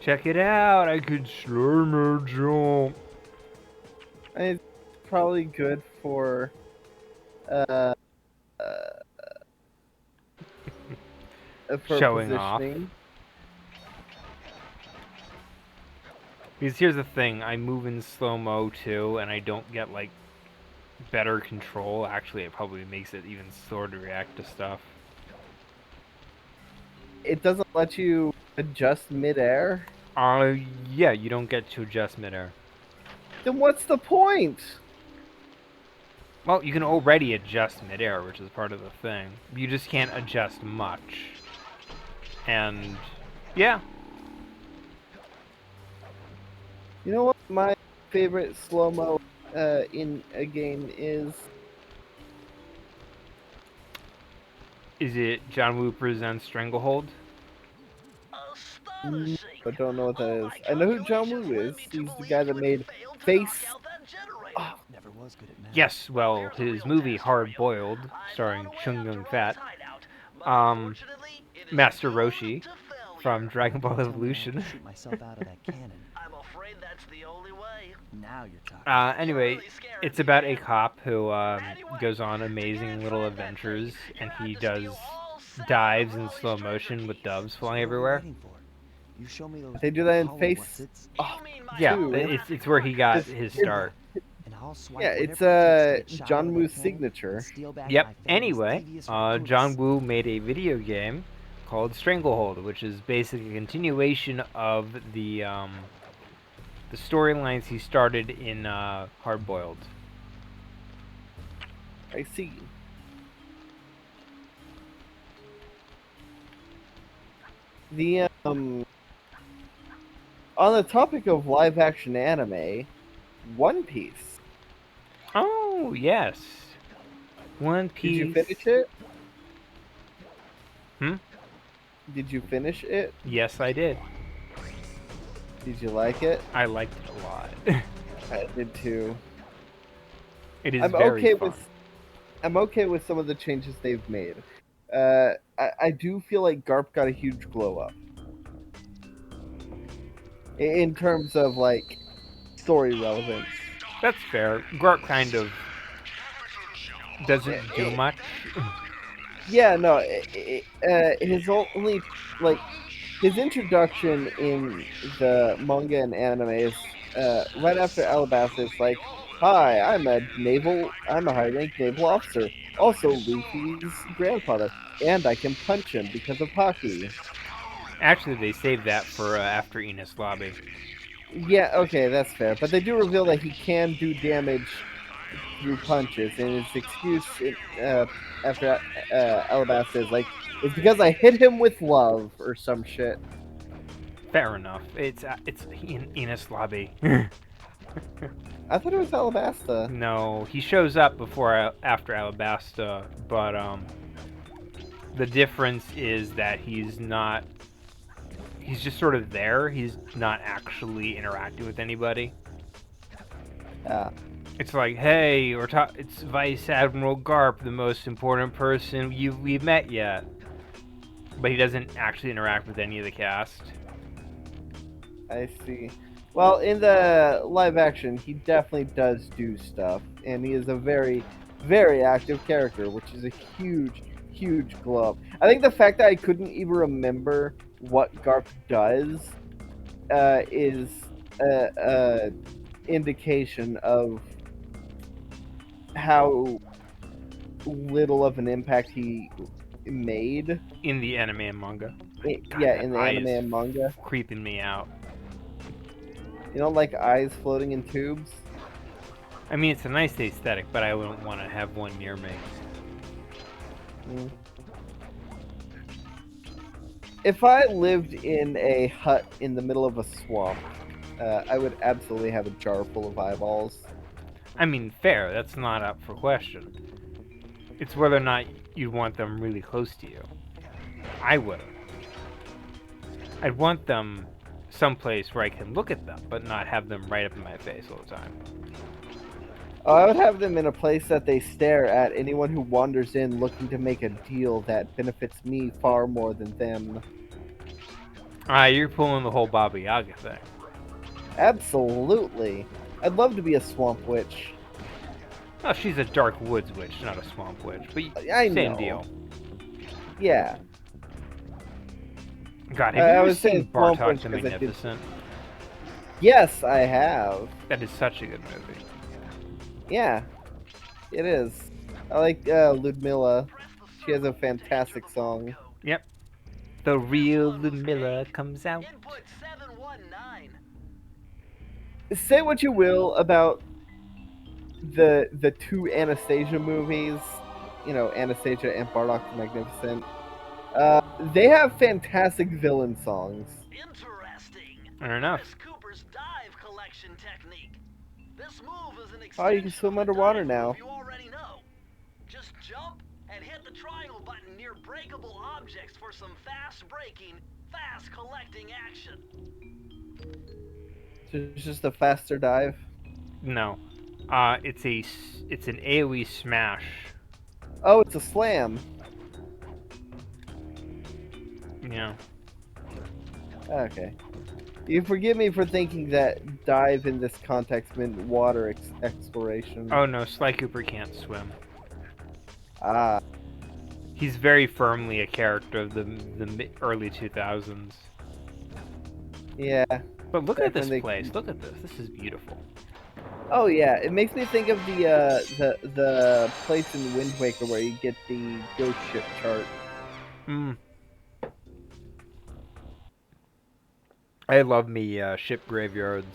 Check it out, I could slow-mo jump. I mean, it's probably good for for Showing off. positioning. Because here's the thing, I move in slow-mo too, and I don't get like better control. Actually, it probably makes it even slower to react to stuff. It doesn't let you adjust midair. Yeah, you don't get to adjust midair. Then what's the point? Well, you can already adjust midair, which is part of the thing. You just can't adjust much. And yeah. You know what my favorite slow-mo in a game is? Is it John Woo presents Stranglehold? Astonishing. I don't know what that All is. my I know who John calculations Woo led is. me to He's the believe guy you that had made failed to Face. knock out that generator. Never was good at math. Yes, well, Here's a his real movie test for you. Hard Boiled, I starring know Chung after Young all Fat, hideout, but unfortunately, it is Master doomed Roshi to failure. from Dragon Ball Tell me I have Evolution. to shoot myself out of that cannon. I'm afraid that's the only way. Now you're talking. Anyway, really scared it's me, about a man. cop who Anyway, goes on to get amazing little inside that adventures, thing, and you he had to does steal all 7 dives of in Raleigh's slow treasure motion with keys. doves So flying what are we everywhere. waiting for? You show me those They do that in hollow Face. what's-its, You mean my Yeah, Two. it's where he got It's- his it's- start. and I'll swipe Yeah, whatever it's it takes to get shot John out of that Woo's cannon signature. and steal back Yep. my family's Anyway, devious John Raccoonus. Woo made a video game called Stranglehold, which is basically a continuation of the storylines he started in Hard Boiled. I see. The on the topic of live action anime, One Piece. Oh yes, One Did Piece. you finish it? Hmm? Did you finish it? Yes, I did. Did you like it? I liked it a lot. I did too. It is I'm very okay fun. I'm okay with some of the changes they've made. I do feel like Garp got a huge glow up. in terms of like story relevance. That's fair. Garp kind of doesn't do Eh, much. yeah, no, his only like his introduction in the manga and anime is right after Alabasta. It's like, "Hi, I'm a high-ranked naval officer, also Luffy's grandfather, and I can punch him because of hockey." Actually, they saved that for after Enos Lobby. Yeah, okay, that's fair, but they do reveal that he can do damage through punches, and his excuse after Alabasta is like, "It's because I hit him with love," or some shit. Fair enough. It's Enos Lobby. I thought it was Alabasta. No, he shows up before after Alabasta, but the difference is that he's not. He's just sort of there. He's not actually interacting with anybody. Yeah. It's like, hey, it's Vice Admiral Garp, the most important person we've met yet. But he doesn't actually interact with any of the cast. I see. Well, in the live action, he definitely does do stuff, and he is a very, very active character, which is a huge, huge glow up. I think the fact that I couldn't even remember what Garp does is a indication of how little of an impact he made. In the anime and manga. God, Yeah, that in the eye anime is and manga. creeping me out. You know, like eyes floating in tubes. I mean, it's a nice aesthetic, but I wouldn't want to have one near me. Mm. If I lived in a hut in the middle of a swamp, I would absolutely have a jar full of eyeballs. I mean, fair. That's not up for question. It's whether or not you'd want them really close to you. I wouldn't. I'd want them someplace where I can look at them, but not have them right up in my face all the time. I would have them in a place that they stare at anyone who wanders in looking to make a deal that benefits me far more than them. You're pulling the whole Baba Yaga thing. Absolutely. I'd love to be a swamp witch. Oh, she's a dark woods witch, not a swamp witch. But I same know. deal. Yeah. God, have I you ever was saying seen swamp Bartok witch the 'cause I could- Magnificent? Yes, I have. That is such a good movie. Yeah, it is. I like Ludmilla. She has a fantastic song. Yep. The real Ludmilla comes out. Input 719. Say what you will about the two Anastasia movies, you know, Anastasia and Bardock the Magnificent. They have fantastic villain songs. Interesting. Fair enough. Chris Cooper's dive collection technique. This move is an Oh, you can extension swim of the underwater dive now. move you already know. Just jump and hit the triangle button near breakable objects for some fast breaking, fast collecting action. It's just a faster dive. No. It's an AoE smash. Oh, it's a slam. Yeah. Okay. You forgive me for thinking that dive in this context meant water exploration. Oh no, Sly Cooper can't swim. Ah, He's very firmly a character of the early 2000s. yeah. But look Back at this when they- place. Look at this. This is beautiful. Oh yeah, it makes me think of the place in Wind Waker where you get the ghost ship chart. Hmm. I love me ship graveyards.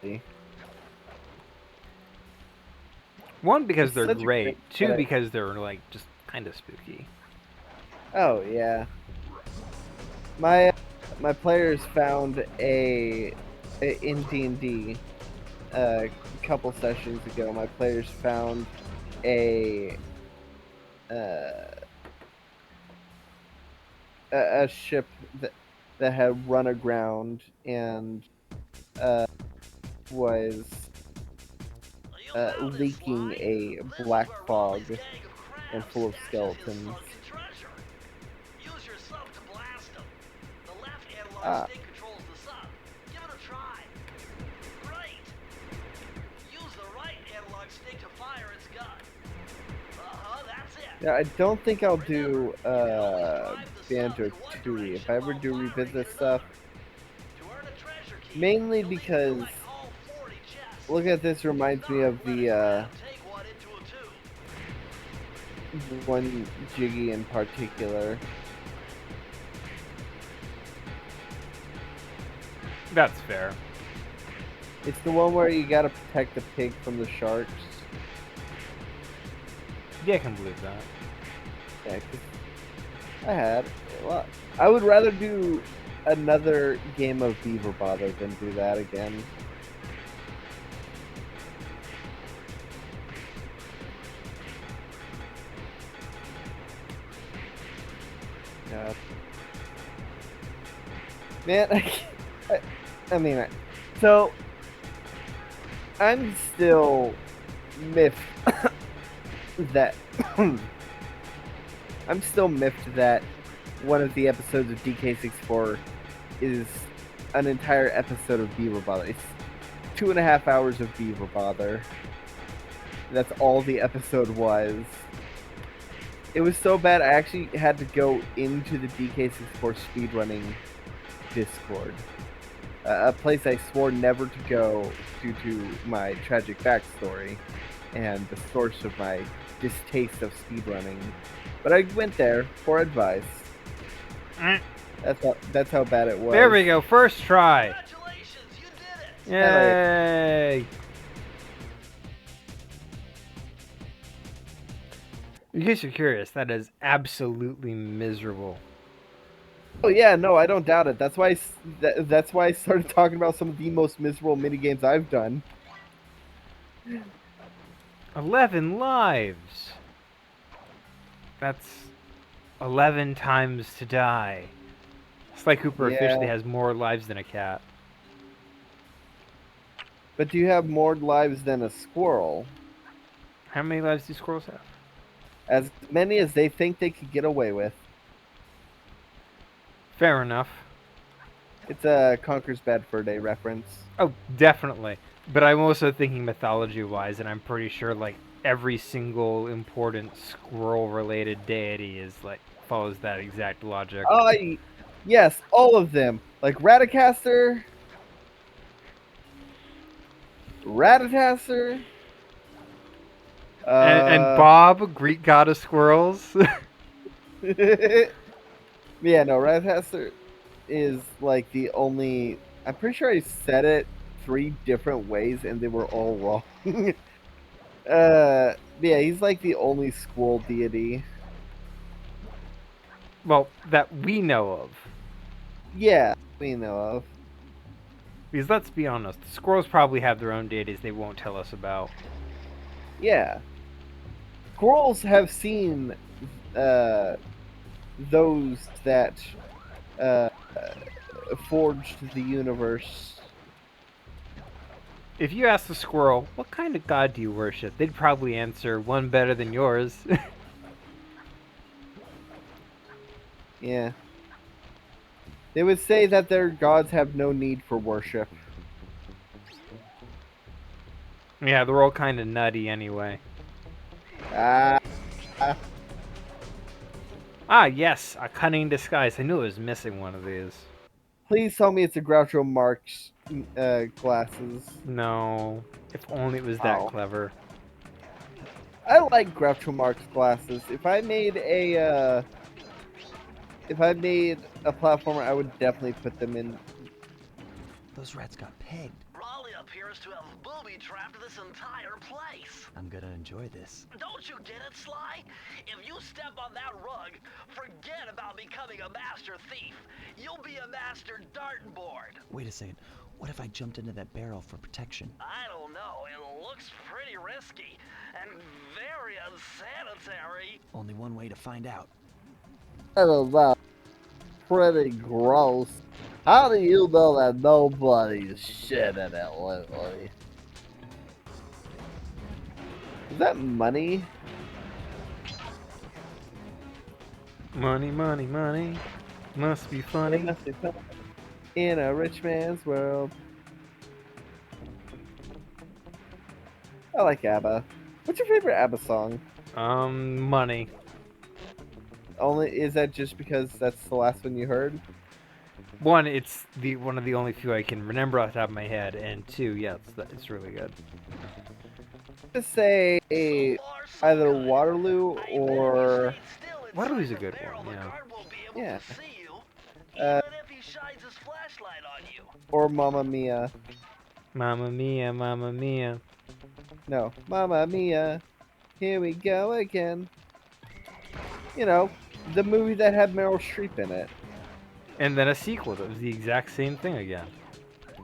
See? One, because It's they're such a great. great Two, set. because they're like just kind of spooky. Oh yeah. My players found in D&D a couple sessions ago. My players found uh, a ship that had run aground and was leaking a black fog and full of skeletons. Use your sub to blast them. The left analog Ah. stick controls Yeah, I don't think I'll do Banjo Tooie. If I ever do revisit stuff, mainly because looking at this reminds me of the one Jiggy in particular. That's fair. It's the one where you gotta protect the pig from the sharks. Yeah, I can believe that. Yeah, 'cause I had. Well, I would rather do another game of Beaver Bother than do that again. Yeah. Man, I mean, so I'm still miffed that I'm still miffed that one of the episodes of DK64 is an entire episode of Beaver Bother. It's 2.5 hours of Beaver Bother. That's all the episode was. It was so bad I actually had to go into the DK64 speedrunning Discord. A place I swore never to go due to my tragic backstory and the source of my distaste of speedrunning. But I went there for advice. Mm. That's how bad it was. There we go. First try. Congratulations, you did it! Yay! In case you're curious, that is absolutely miserable. Oh yeah, no, I don't doubt it. That's why that's why I started talking about some of the most miserable minigames I've done. 11 lives. That's 11 times to die. Sly Cooper Yeah. officially has more lives than a cat. But do you have more lives than a squirrel? How many lives do squirrels have? As many as they think they could get away with. Fair enough. It's a Conker's Bad Fur Day reference. Oh, definitely. But I'm also thinking mythology-wise, and I'm pretty sure like every single important squirrel-related deity is like follows that exact logic. Yes, all of them. Like Ratatoster, Ratataster, And Bob, Greek god of squirrels. yeah, no, Ratataster is like the only. I'm pretty sure I said it 3 different ways and they were all wrong. Yeah, he's like the only squirrel deity. Well, that we know of. Yeah, we know of. Because let's be honest, the squirrels probably have their own deities they won't tell us about. Yeah. Squirrels have seen those that forged the universe. If you ask the squirrel, what kind of god do you worship? They'd probably answer, one better than yours. Yeah. They would say that their gods have no need for worship. Yeah, they're all kind of nutty anyway. Ah, Ah, yes, a cunning disguise. I knew I was missing one of these. please tell me it's a Groucho Marx glasses. No, if only it was that Oh. clever. I like Groucho Marx glasses. If I made a platformer, I would definitely put them in. Those rats got pegged. Raleigh appears to have booby-trapped this entire place. I'm gonna enjoy this. Don't you get it, Sly? If you step on that rug, forget about becoming a master thief. You'll be a master dartboard. Wait a second. What if I jumped into that barrel for protection? I don't know. It looks pretty risky and very unsanitary. Only one way to find out. I don't know. Pretty gross. How do you know that nobody's shit in it lately? Is that money? Money, money, money. Must be funny. In a rich man's world. I like ABBA. What's your favorite ABBA song? Money. Only is that just because that's the last one you heard? One, it's one of the only few I can remember off the top of my head, and two, yeah, it's really good. To say So far, so either good. Waterloo I bet if you or stayed still inside Waterloo's a the good barrel, one, the yeah. guard won't be able Yeah. to see you, Uh, even if he shines his flashlight on you. or Mamma Mia. Mamma Mia, Mamma Mia. No, Mamma Mia. Here we go again. You know, the movie that had Meryl Streep in it. And then a sequel that was the exact same thing again.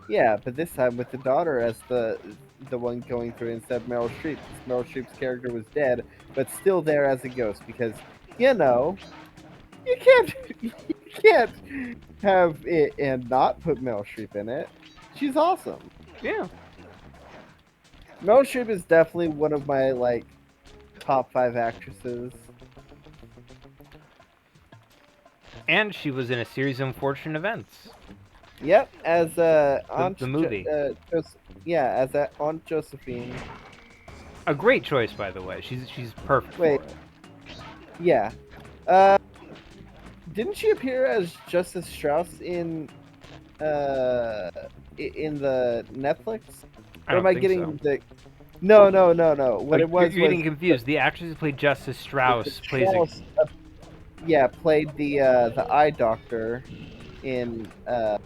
Yeah, but this time with the daughter as the one going through instead of Meryl Streep. 'Cause Meryl Streep's character was dead, but still there as a ghost because you know you can't you can't have it and not put Meryl Streep in it. She's awesome. Yeah. Meryl Streep is definitely one of my like top 5 actresses. And she was in a series of unfortunate events. Yep, as Aunt the movie. as Aunt Josephine. A great choice, by the way. She's perfect Wait. for it. Yeah. Didn't she appear as Justice Strauss in the Netflix? I Or don't am I think getting so. the? No. What it You're was getting was confused. The actress who played Justice Strauss plays a... Strauss, played the eye doctor in yeah.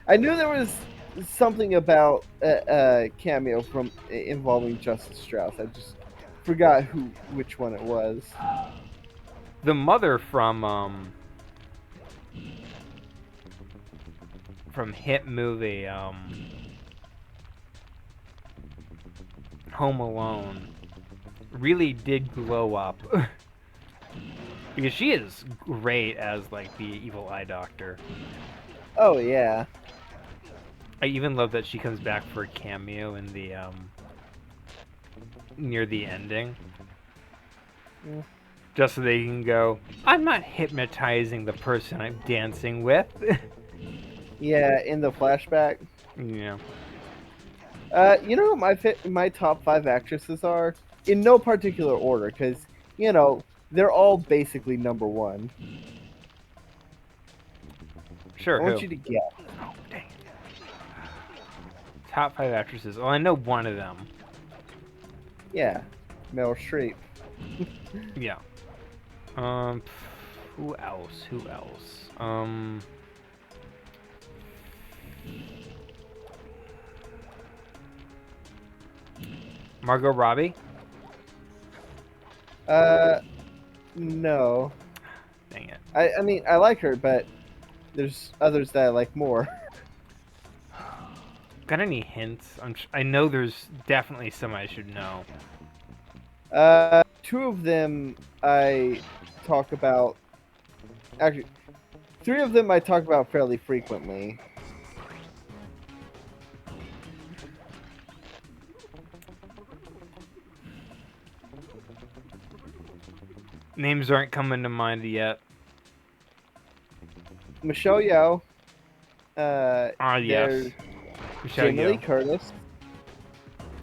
I knew there was something about a cameo from involving Justice Strauss. I just forgot which one it was. the mother from hit movie Home Alone really did glow up. Because she is great as like the evil eye doctor. Oh yeah. I even love that she comes back for a cameo in the near the ending. Mm. Just so they can go, I'm not hypnotizing the person I'm dancing with. Yeah, in the flashback. Yeah. You know what my top 5 actresses are? In no particular order, because, you know, they're all basically number 1. Sure, I want who? you to guess. Oh, dang it. Top 5 actresses. Well, I know one of them. Yeah, Meryl Streep. Yeah. Who else? Who else? Margot Robbie? No. Dang it. I mean, I like her, but there's others that I like more. Got any hints? I know there's definitely some I should know. 2 of them I talk about. Actually, 3 of them I talk about fairly frequently. Names aren't coming to mind yet. Michelle Yeoh. Ah, yes. There's Michelle Jamie Lee Yeoh. Curtis.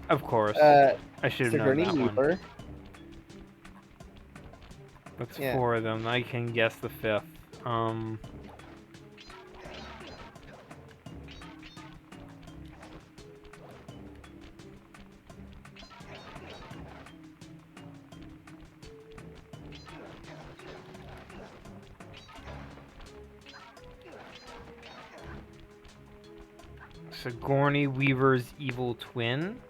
Of course. I should have known Sigourney that one. Weaver. That's Yeah. 4 of them. I can guess the 5th. Sigourney Weaver's evil twin?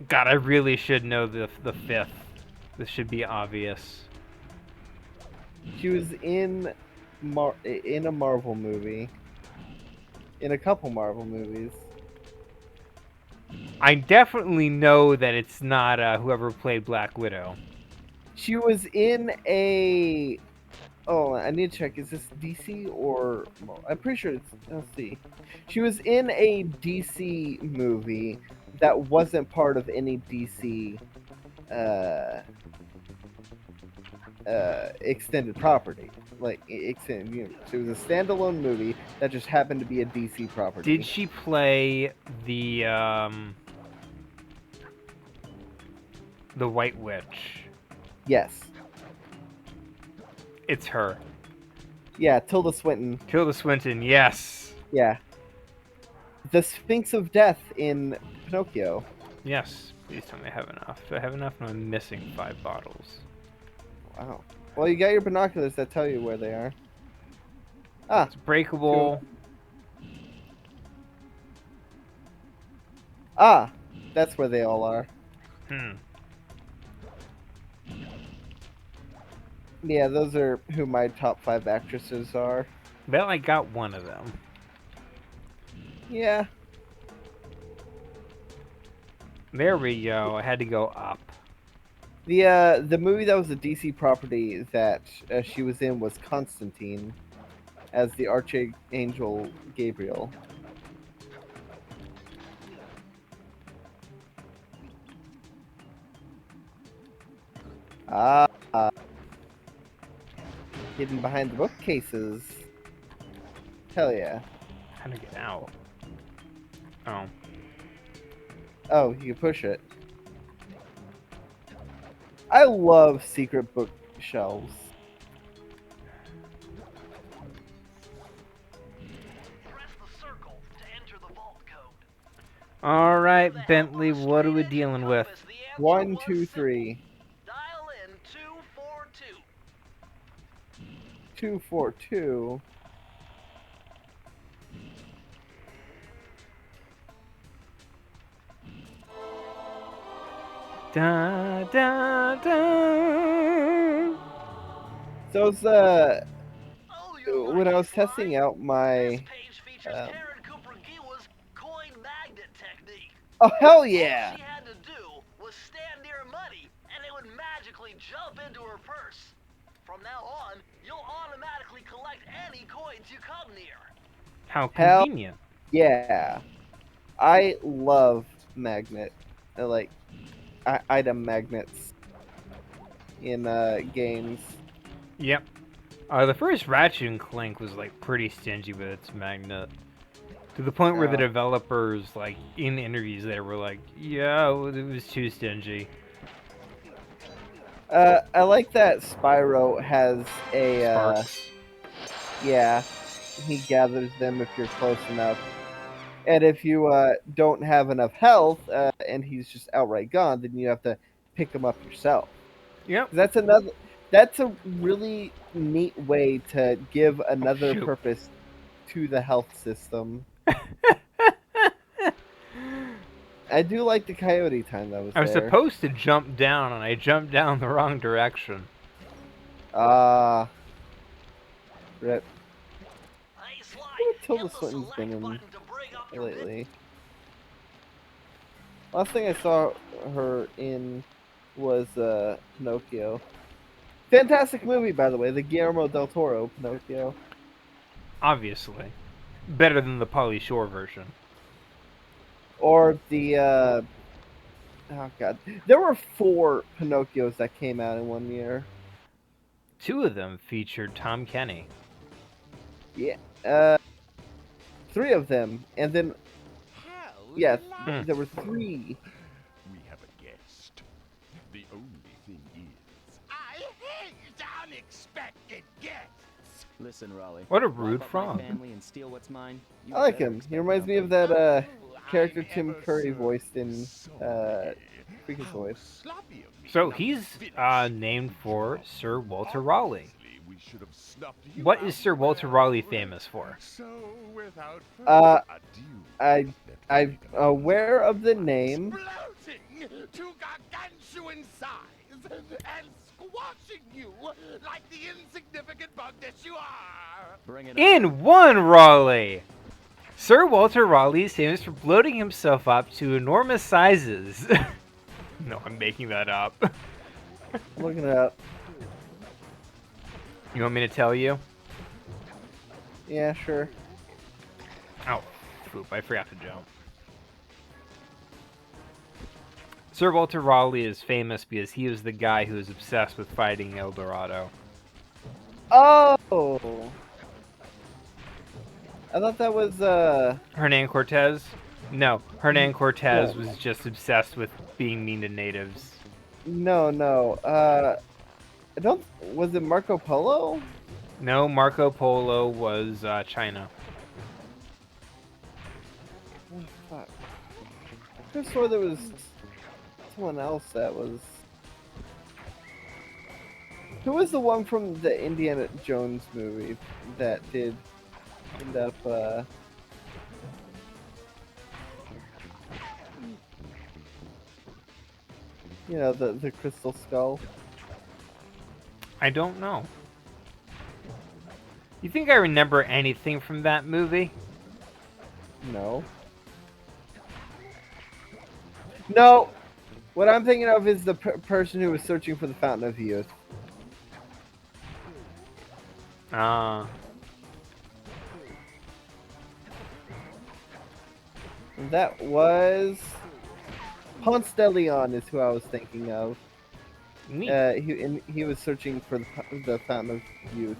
God, I really should know the 5th. This should be obvious. She was in a Marvel movie. In a couple Marvel movies. I definitely know that it's not whoever played Black Widow. She was in a. Oh, I need to check. Is this DC or? I'm pretty sure it's. Let's see. She was in a DC movie that wasn't part of any DC extended property, like extended universe. It was a standalone movie that just happened to be a DC property. Did she play the The White Witch. Yes. It's her. Yeah, Tilda Swinton. Tilda Swinton, yes. Yeah. The Sphinx of Death in Pinocchio. Yes. Please tell me I have enough. Do I have enough? No, I'm missing 5 bottles. Wow. Well, you got your binoculars that tell you where they are. Ah, It's breakable. that's where they all are. Hmm. Yeah, those are who my top 5 actresses are. Well, I got one of them. Yeah. There we go. I had to go up. The movie that was a DC property that she was in was Constantine as the Archangel Gabriel. Ah, hidden behind the bookcases. Hell yeah. How to get out? Oh. Oh, you can push it. I love secret bookshelves. Press the circle to enter the vault code. Alright, Then Bentley, what are we straight into dealing with? compass, the answer 1, was 2, simple. 3. Dial in 242. 242. Da, da, da. So it's Oh, you're when I lucky, was Sly. testing out This my page features Karen Cooper Giwa's coin magnet technique. oh hell All yeah. she had to do was stand near money, and it would magically jump into her purse. From now on, you'll automatically collect any coins you come near. How Hell- convenient. Yeah. I love magnet like item magnets in games. Yep. The first Ratchet and Clank was like pretty stingy with its magnet. To the point where the Yeah. developers, like, in interviews they were like, yeah, it was too stingy. I like that Spyro has a Sparks. yeah, he gathers them if you're close enough. And if you don't have enough health and he's just outright gone, then you have to pick him up yourself. Yep. That's a really neat way to give another shoot. purpose to the health system. I do like the coyote time that was I was there. supposed to jump down, and I jumped down the wrong direction. Rip. Hey, Sly, What Tilda hit the Swinton's select been in button to bring up your lately? Last thing I saw her in was Pinocchio. Fantastic movie, by the way, the Guillermo del Toro Pinocchio. Obviously. Better than the Pauly Shore version. Or the oh god, there were 4 Pinocchios that came out in one year. 2 of them featured Tom Kenny. Yeah, 3 of them, and then yeah, there were 3. We have a guest. The only thing is, I hate unexpected guests. Listen, Raleigh. What a wipe rude out my frog. family and steal what's mine. You I like better him. He expect reminds me of something. that Oh, character I'm Tim ever Curry so voiced in sorry. Freakazoid. How sloppy of me. So Now he's finish. named for Sir Walter Raleigh. Obviously, we should have snuffed you What out is Sir Walter well Raleigh enough. famous for? So, without Uh, further ado, I'm let's aware of the name. exploding to gargantuan size and squashing you like the insignificant bug that you are. Bring it on. In one Raleigh! Sir Walter Raleigh is famous for bloating himself up to enormous sizes. No, I'm making that up. I'm looking it up. You want me to tell you? Yeah, sure. Oh, poop, I forgot to jump. Sir Walter Raleigh is famous because he was the guy who was obsessed with fighting El Dorado. Oh! I thought that was, Hernan Cortez? No, Hernan Cortez No. was just obsessed with being mean to natives. No. I don't. Was it Marco Polo? No, Marco Polo was China. Oh, fuck. I could have swore there was someone else that was. Who was the one from the Indiana Jones movie that did end up? You know, the Crystal Skull. I don't know. You think I remember anything from that movie? No. No. What I'm thinking of is the person who was searching for the Fountain of Youth. Ah. That was Ponce de Leon is who I was thinking of. Neat. He was searching for the Fountain of Youth.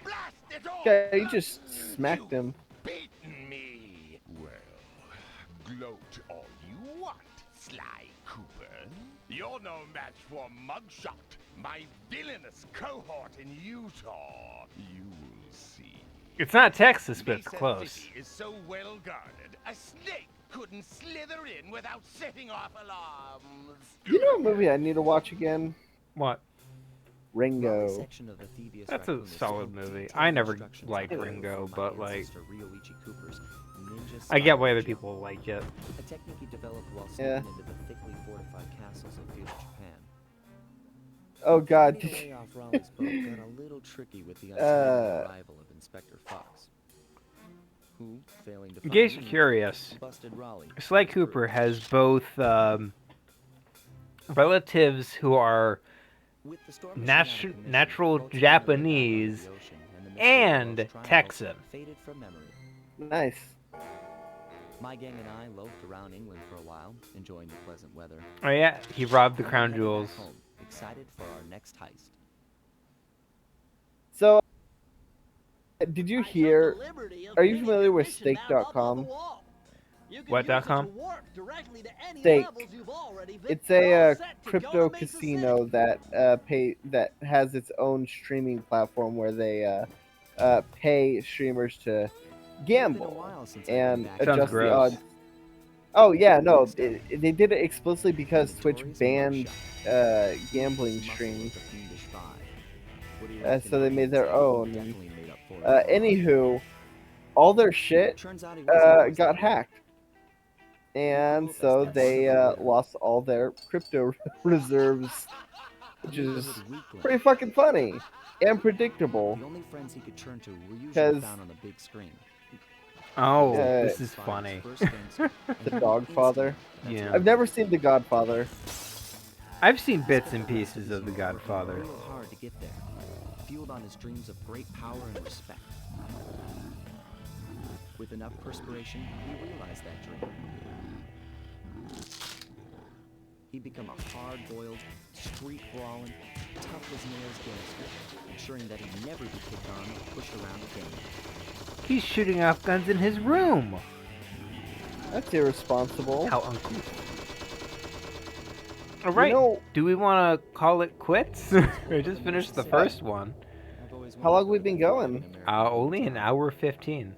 Blast it all! Okay, you just smacked him. Beaten me. Well, gloat all you want, Sly Cooper. You're no match for Mugshot, my villainous cohort in Utah. You will see. It's not Texas, but it's Mesa close. City is so well guarded, a snake couldn't slither in without setting off alarms. You know what movie I need to watch again? What? Raleigh's Ringo. section of the Thievius That's a Raccoon is solid so movie. detailed I never instructions liked on how to Ringo, perform but my like, ancestor Ryoichi Cooper's ninja I get why style other jump, people like it. a technique he developed while Yeah. sneaking into the thickly fortified castles of feudal Japan. Oh God. Trying to lay off Raleigh's boat got a little tricky with the Uh. untimely arrival of Inspector Fox, who, failing to In find case you're me, curious, busted Raleigh. Sly Cooper has both relatives who are With the storm machine out of commission, natural boats Japanese floating in the back of the ocean, and the mystery of and Welsh triangles Texan. faded from memory. Nice. My gang and I loafed around England for a while, enjoying the pleasant weather. Oh yeah, he robbed the Then we crown headed jewels. back home, excited for our next heist. So, did you hear? Are you familiar with Stake.com? What.com? Stake. It's a crypto casino that that has its own streaming platform where they pay streamers to It's been a gamble while since I've been and back. Sounds adjust the gross. odds. Oh yeah, no, they did it explicitly because Twitch Notorious banned mugshot. gambling Muscle streams. with the fiendish vibe. What do you reckon, So they made their Brains? own. Definitely made up for it. Anywho, all their shit Turns out he wasn't always got that way. hacked, and That's so that they wonderful lost all their crypto reserves, which is neighborhood weakling. pretty fucking funny and predictable. The only friends he could turn to were usually 'Cause- found on the big screen. Oh, Uh, this is funny. The Dogfather. Yeah. I've never seen The Godfather. I've seen bits and pieces of The Godfather. Real hard to get there, fueled on his dreams of great power and respect. With enough perspiration, he realized that dream. He'd become a hard-boiled, street-brawling, tough-as-nails gangster, ensuring that he'd never be kicked on or pushed around again. He's shooting off guns in his room. That's irresponsible. How uncouth. All right. know- Do we want to call it quits? I just finished the first one. I've always How long wondered we been what going? an American Only an time. hour 15.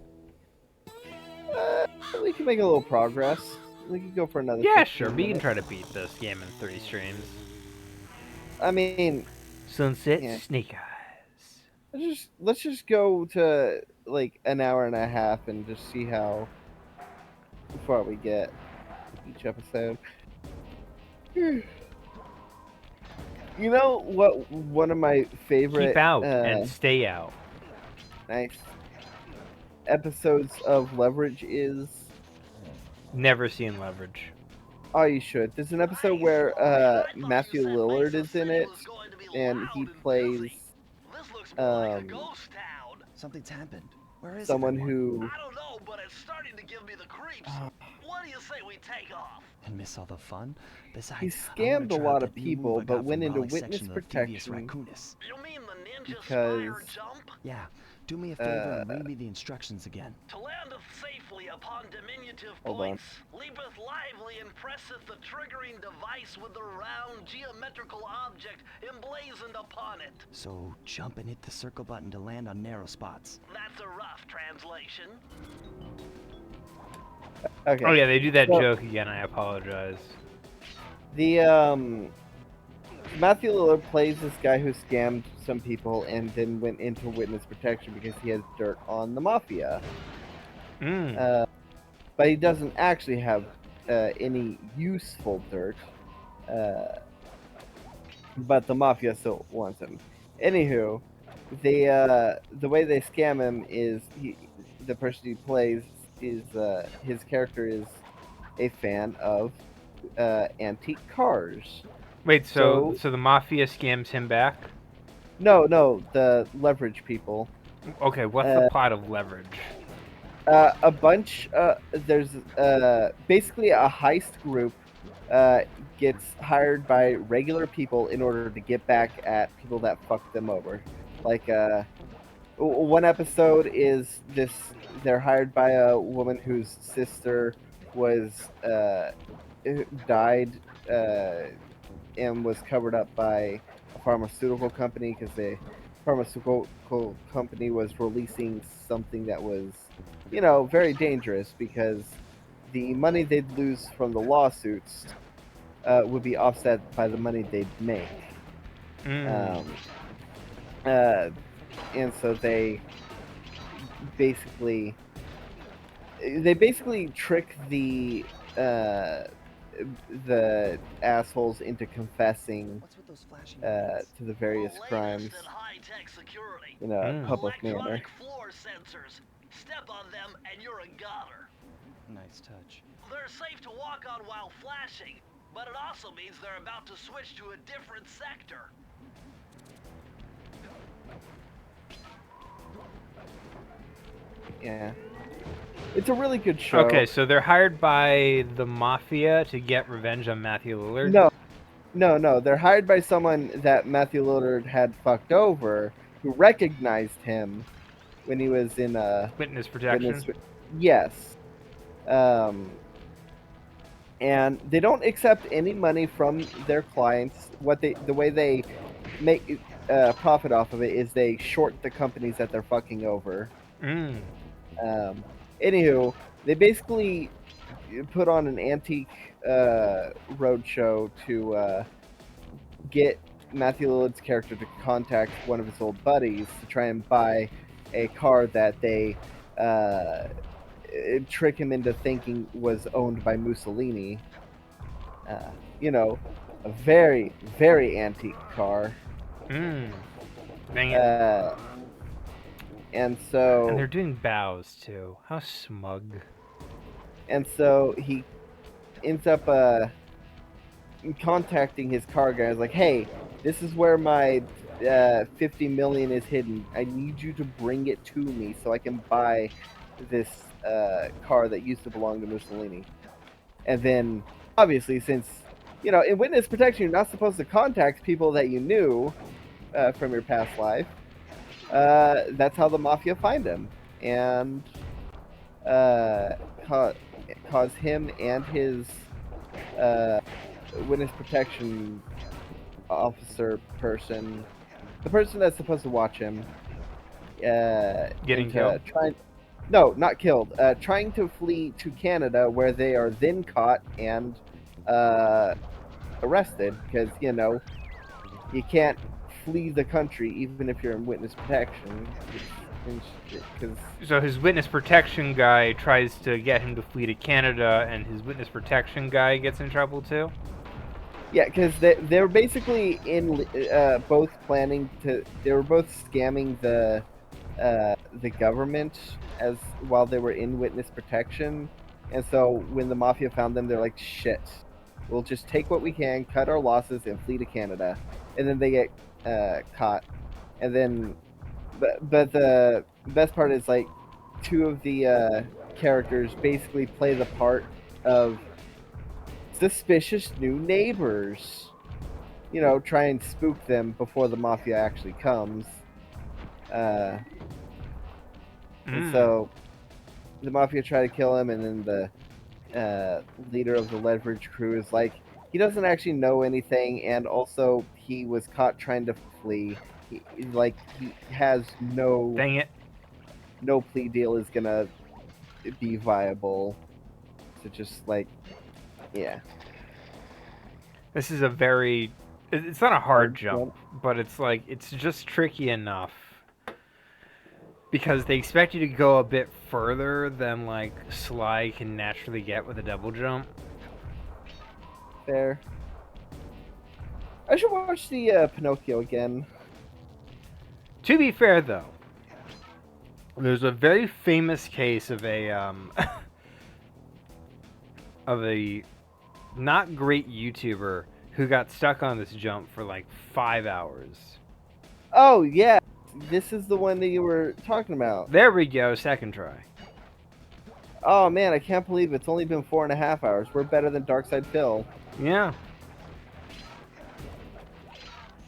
We can make a little progress. We can go for another. Yeah, 15 sure. We can minutes. try to beat this game in 3 streams. I mean, Sunset Yeah. Snake Eyes. let's just go to like an hour and a half and just see how far we get each episode. You know what? One of my favorite Keep out and stay out. nice episodes of Leverage is. Never seen Leverage. Oh, you should. There's an episode where Matthew Lillard is in it, and he plays um, Something's happened. Where is someone everyone? who. I don't know, but it's starting to give me the creeps. What do you say we take off? And miss all the fun? Besides, He I wanna scammed a try lot out of that new people, move I but got went from into Raleigh's witness section of the Thievius protection Raccoonus. You mean the ninja Because- spire jump? Yeah, Do me a favor and read me the instructions again. To landeth safely upon diminutive Hold on. points, leapeth lively and presseth the triggering device with the round geometrical object emblazoned upon it. So jump and hit the circle button to land on narrow spots. That's a rough translation. Okay. Oh yeah, they do that So- joke again. I apologize. The Matthew Lillard plays this guy who scammed some people and then went into witness protection because he has dirt on the mafia. Mm. But he doesn't actually have any useful dirt. But the mafia still wants him. Anywho, the way they scam him is the person he plays is his character is a fan of antique cars. Wait, so so- the mafia scams him back? No, the leverage people. Okay, what's the plot of Leverage? A bunch. There's basically a heist group gets hired by regular people in order to get back at people that fucked them over. Like one episode is this: they're hired by a woman whose sister was died and was covered up by a pharmaceutical company because the pharmaceutical company was releasing something that was, very dangerous because the money they'd lose from the lawsuits would be offset by the money they'd make. Mm. And so they basically trick the assholes into confessing What's with those flashing to the various The latest crimes in high-tech security. in a Mm. public manner. Electronic floor sensors. Step on them and you're a goner. Nice touch. They're safe to walk on while flashing, but it also means they're about to switch to a different sector. Yeah, it's a really good show. Okay, so they're hired by the mafia to get revenge on Matthew Lillard? No, they're hired by someone that Matthew Lillard had fucked over, who recognized him when he was in Witness protection? Yes. And they don't accept any money from their clients. The way they make profit off of it is they short the companies that they're fucking over. Mm. Anywho, they basically put on an antique roadshow to get Matthew Lillard's character to contact one of his old buddies to try and buy a car that they trick him into thinking was owned by Mussolini. A very, very antique car. Mm. Dang it. And so And they're doing bows, too. How smug. And so he ends up contacting his car guy. He's like, hey, this is where my 50 million is hidden. I need you to bring it to me so I can buy this car that used to belong to Mussolini. And then, obviously, since, in witness protection, you're not supposed to contact people that you knew from your past life. That's how the mafia find him. And cause him and his witness protection officer person, the person that's supposed to watch him, Getting killed? No, not killed. Trying to flee to Canada, where they are then caught and arrested because you can't flee the country even if you're in witness protection. So his witness protection guy tries to get him to flee to Canada, and his witness protection guy gets in trouble too? Yeah, because they're basically in both planning to. They were both scamming the government while they were in witness protection, and so when the mafia found them, they're like, "Shit, we'll just take what we can, cut our losses, and flee to Canada." And then they get caught, and then, but the best part is like, two of the characters basically play the part of suspicious new neighbors. Try and spook them before the mafia actually comes. And so the Mafia try to kill him, and then the leader of the Leverage crew is like, he doesn't actually know anything, and also he was caught trying to flee. He has no Dang it. plea deal is gonna be viable. So just like, yeah. This is a very... It's not a hard Hard jump, but it's like, it's just tricky enough. Because they expect you to go a bit further than, like, Sly can naturally get with a double jump. Fair. I should watch the Pinocchio again. To be fair, though, there's a very famous case of a, of a not great YouTuber who got stuck on this jump for, like, 5 hours. Oh, yeah. This is the one that you were talking about. There we go, second try. Oh, man, I can't believe it's only been 4.5 hours. We're better than Darkside Phil. Yeah.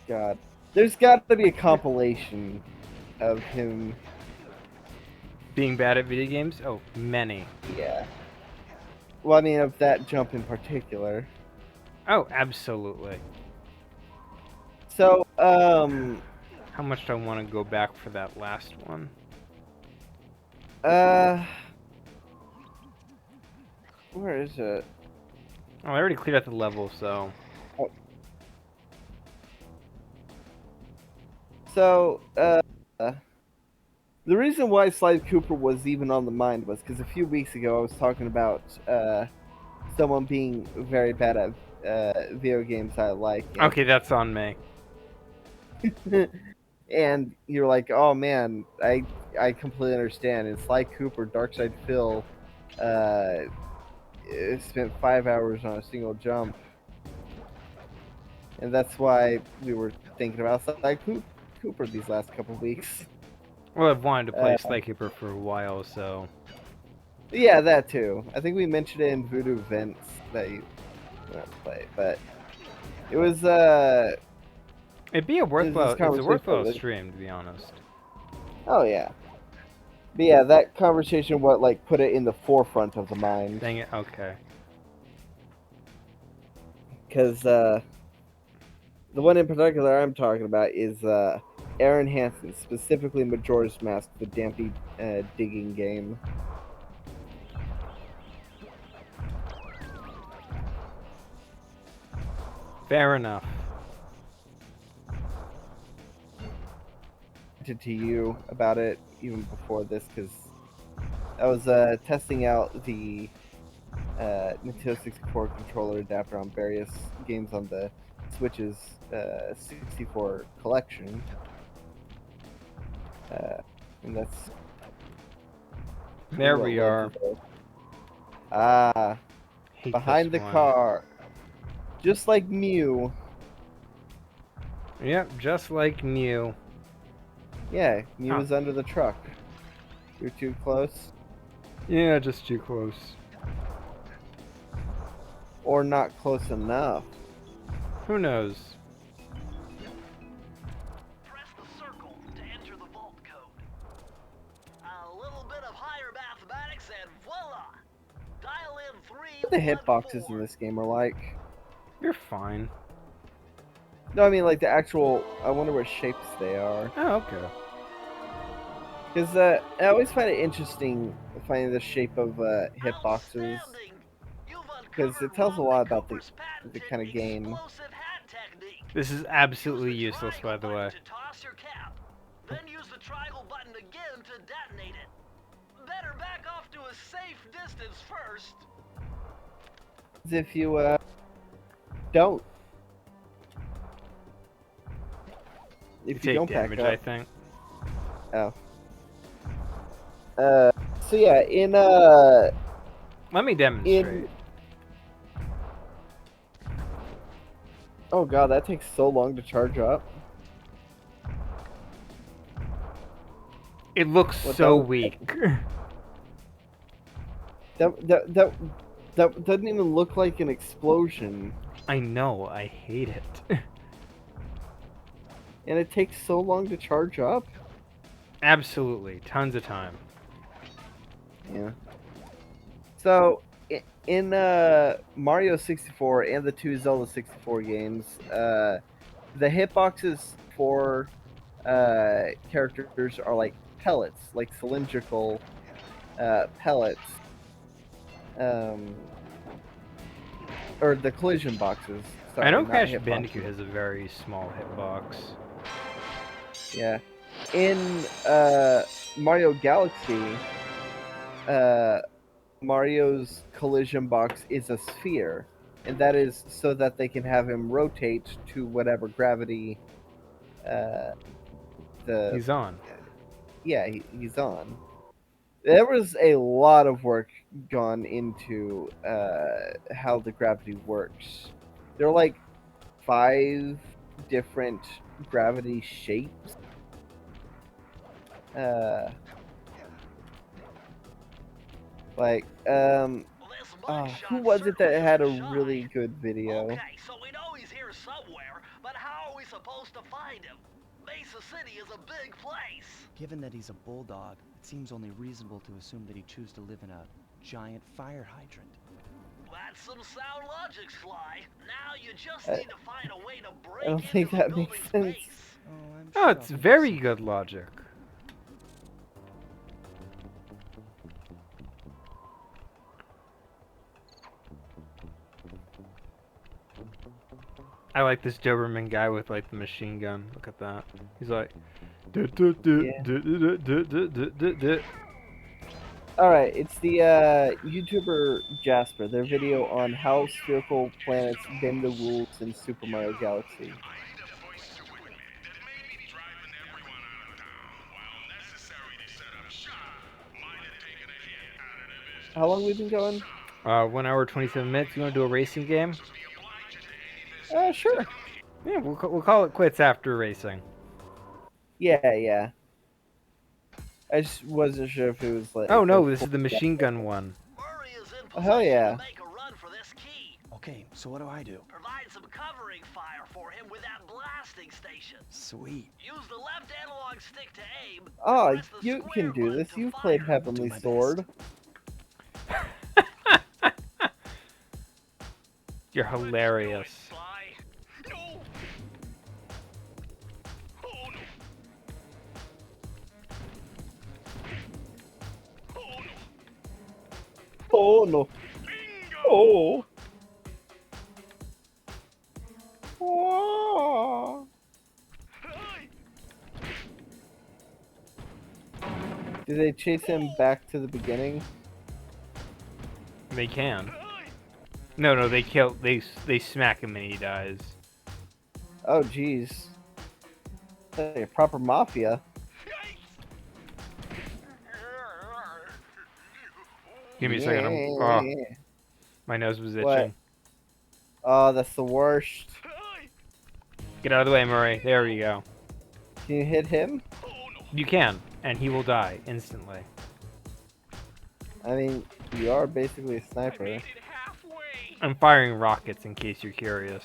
God. There's got to be a compilation of him. Being bad at video games? Oh, many. Yeah. Well, I mean, of that jump in particular. Oh, absolutely. So, How much do I want to go back for that last one? where is it? Oh, I already cleared out the level, so... So, the reason why Sly Cooper was even on the mind was because a few weeks ago I was talking about someone being very bad at video games I like. Okay, that's on me. And you're like, oh man, I completely understand. And Sly Cooper, Darkside Phil, spent 5 hours on a single jump. And that's why we were thinking about Sly Cooper these last couple weeks. Well, I've wanted to play Sly Cooper for a while, so... Yeah, that too. I think we mentioned it in Voodoo Vince that you want to play, but it was It'd be a worthwhile, it's a conversation worthwhile was- stream, to be honest. oh yeah. But yeah, that conversation put it in the forefront of the mind. Dang it, okay. Because the one in particular I'm talking about is Aaron Hansen, specifically Majora's Mask, the Dampy digging game. Fair enough. To you about it even before this, because I was testing out the Nintendo 64 controller adapter on various games on the Switch's 64 collection. And that's... There we are. Ah, Hate behind this the one. car. Just like Mew. Yep, just like Mew. Yeah, Mew Huh. was under the truck. You're too close. Yeah, just too close. Or not close enough. Who knows? Press the circle to enter the vault code. A little bit of higher mathematics and voila! Dial in 3. What the hitboxes in this game are like. You're fine. No, I mean like the actual... I wonder what shapes they are. Oh, okay. Because I always find it interesting finding the shape of hitboxes. Because it tells a lot about the kind of game. This is absolutely useless, by the way. To toss your cap. Then use the triangle button again to detonate it. Better back off to a safe distance first. As if you don't. If you Take don't back damage, up. I think. Oh. So yeah, in Let me demonstrate. Oh god, that takes so long to charge up. It looks What so the- weak. That doesn't even look like an explosion. I know, I hate it. And it takes so long to charge up. Absolutely, tons of time. Yeah. So in Mario 64 and the two Zelda 64 games, the hitboxes for characters are like pellets, like cylindrical pellets, um, or the collision boxes. I Sorry, know not Crash hitboxes. Bandicoot has a very small hitbox. Yeah. In Mario Galaxy, uh, Mario's collision box is a sphere, and that is so that they can have him rotate to whatever gravity uh, the He's on. he's on. There was a lot of work gone into how the gravity works. There are like 5 different gravity shapes. Uh, like This who mugshot was it that certainly had a isn't shy. really good video? Okay, so we know he's here somewhere, but how are we supposed to find him? Mesa City is a big place. Given that he's a bulldog, it seems only reasonable to assume that he'd choose to live in a giant fire hydrant. That's some sound logic, Sly. Now you just I, need to find a way to I break don't into think the that makes building's sense. base. Oh, I'm Oh, sure it's I'll think of very something. good logic. I like this Doberman guy with like the machine gun. Look at that. He's like, "Du- du- du- Yeah. du- du- du- du- du- du- du." All right, it's the YouTuber Jasper. Their video on how spherical planets bend the rules in Super Mario Galaxy. How long we been going? 1 hour 27 minutes. You want to do a racing game? Sure. Yeah, we'll call it quits after racing. Yeah. I just wasn't sure if it was like. Oh a no, this full- is the machine gun one. Murray is in Oh, hell position yeah. to make a run for this key. Okay, so what do I do? Provide some covering fire for him with that blasting station. Sweet. Use the left analog stick to aim. and Ah, press the you square can do button this. to You've fire. played Do Heavenly my Sword. You're hilarious. Sly. No. Oh no. Oh no. Oh no! Bingo. Oh! Oh. Hey. Did they chase him back to the beginning? They can. Hey. No, they kill. They smack him and he dies. Oh, jeez. Like a proper mafia. Give me a second. Oh, my nose was itching. What? Oh, that's the worst. Hey. Get out of the way, Murray. There you go. Can you hit him? Oh no. You can, and he will die instantly. I mean, you are basically a I sniper. made it halfway. I'm firing rockets in case you're curious.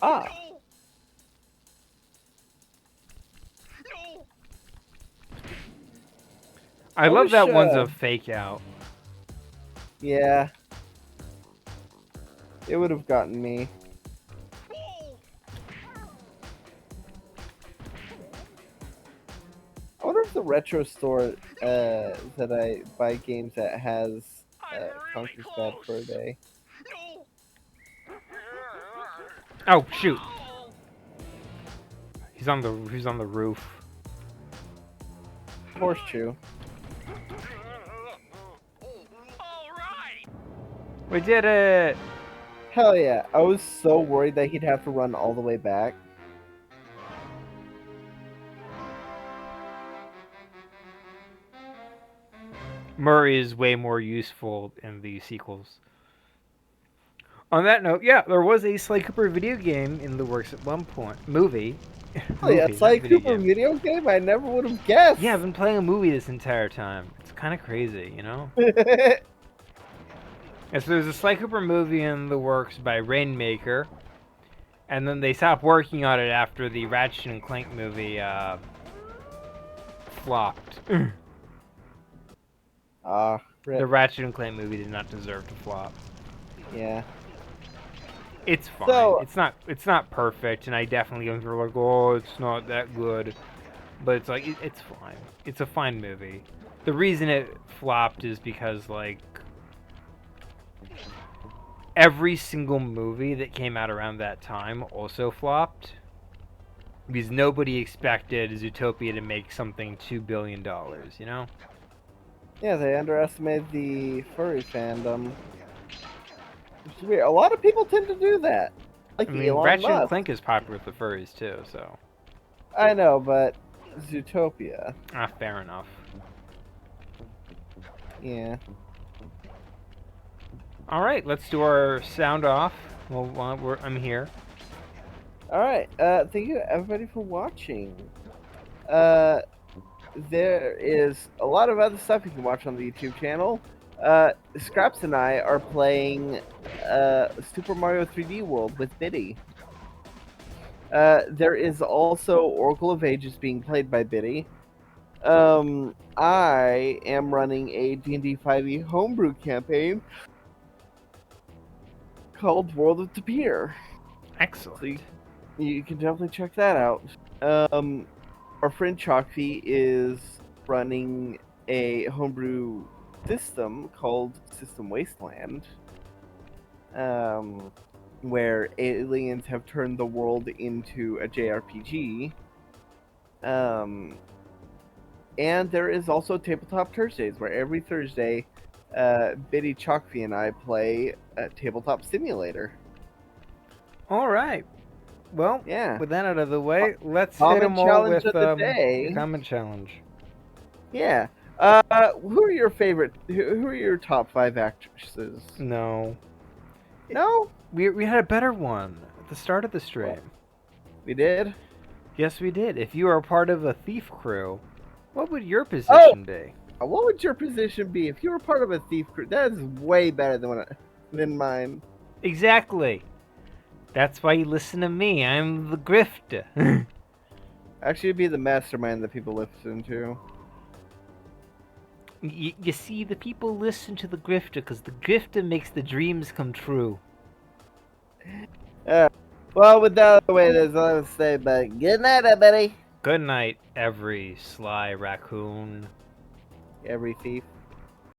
Ah! No. No. I I love wish, that one's a fake out. Yeah. It would have gotten me. Whoa. I wonder if the retro store that I buy games at has I'm really Conker's Bad for a close. Day. No. Oh shoot! Oh. He's on the roof. Horseshoe. All right. We did it! Hell yeah. I was so worried that he'd have to run all the way back. Murray is way more useful in the sequels. On that note, yeah, there was a Sly Cooper video game in the works at one point. Movie. Oh yeah, Movie, it's not like video Cooper game. video game? I never would have guessed! Yeah, I've been playing a movie this entire time. It's kind of crazy, you know? And so there's a Sly Cooper movie in the works by Rainmaker, and then they stopped working on it after the Ratchet and Clank movie flopped. Rip. The Ratchet and Clank movie did not deserve to flop. Yeah. It's fine. So- It's not perfect, and I definitely go through like, oh, it's not that good. But it's like it's fine. It's a fine movie. The reason it flopped is because like every single movie that came out around that time also flopped. Because nobody expected Zootopia to make something $2 billion, you know? Yeah, they underestimated the furry fandom. Which is weird. A lot of people tend to do that. Like I mean, Elon Ratchet and Musk. Clank is popular with the furries too, so. I know, but Zootopia. Fair enough. Yeah. Alright, let's do our sound off. Well, I'm here. Alright, thank you everybody for watching. There is a lot of other stuff you can watch on the YouTube channel. Scraps and I are playing Super Mario 3D World with Biddy. There is also Oracle of Ages being played by Biddy. I am running a D&D 5e homebrew campaign called World of Tapir. Excellent. So you can definitely check that out. Our friend Chalkfee is running a homebrew system called System Wasteland, where aliens have turned the world into a JRPG. And there is also Tabletop Thursdays, where every Thursday, Biddy Chalkfee and I play Tabletop Simulator. Alright. Well, Yeah. with that out of the way, let's hit Comment them all challenge with of the day. comment challenge. Yeah. Who are your favorite? Who are your top 5 actresses? No. No, We had a better one at the start of the stream. we did. Yes, we did. If you are part of a thief crew, what would your position be? What would your position be if you were part of a thief crew? That is way better than mine. Exactly. That's why you listen to me. I'm the grifter. Actually, it'd be the mastermind that people listen to. You see, the people listen to the grifter because the grifter makes the dreams come true. Well, with that out of the way, there's all to say, but good night, everybody. Good night, every sly raccoon. Every thief.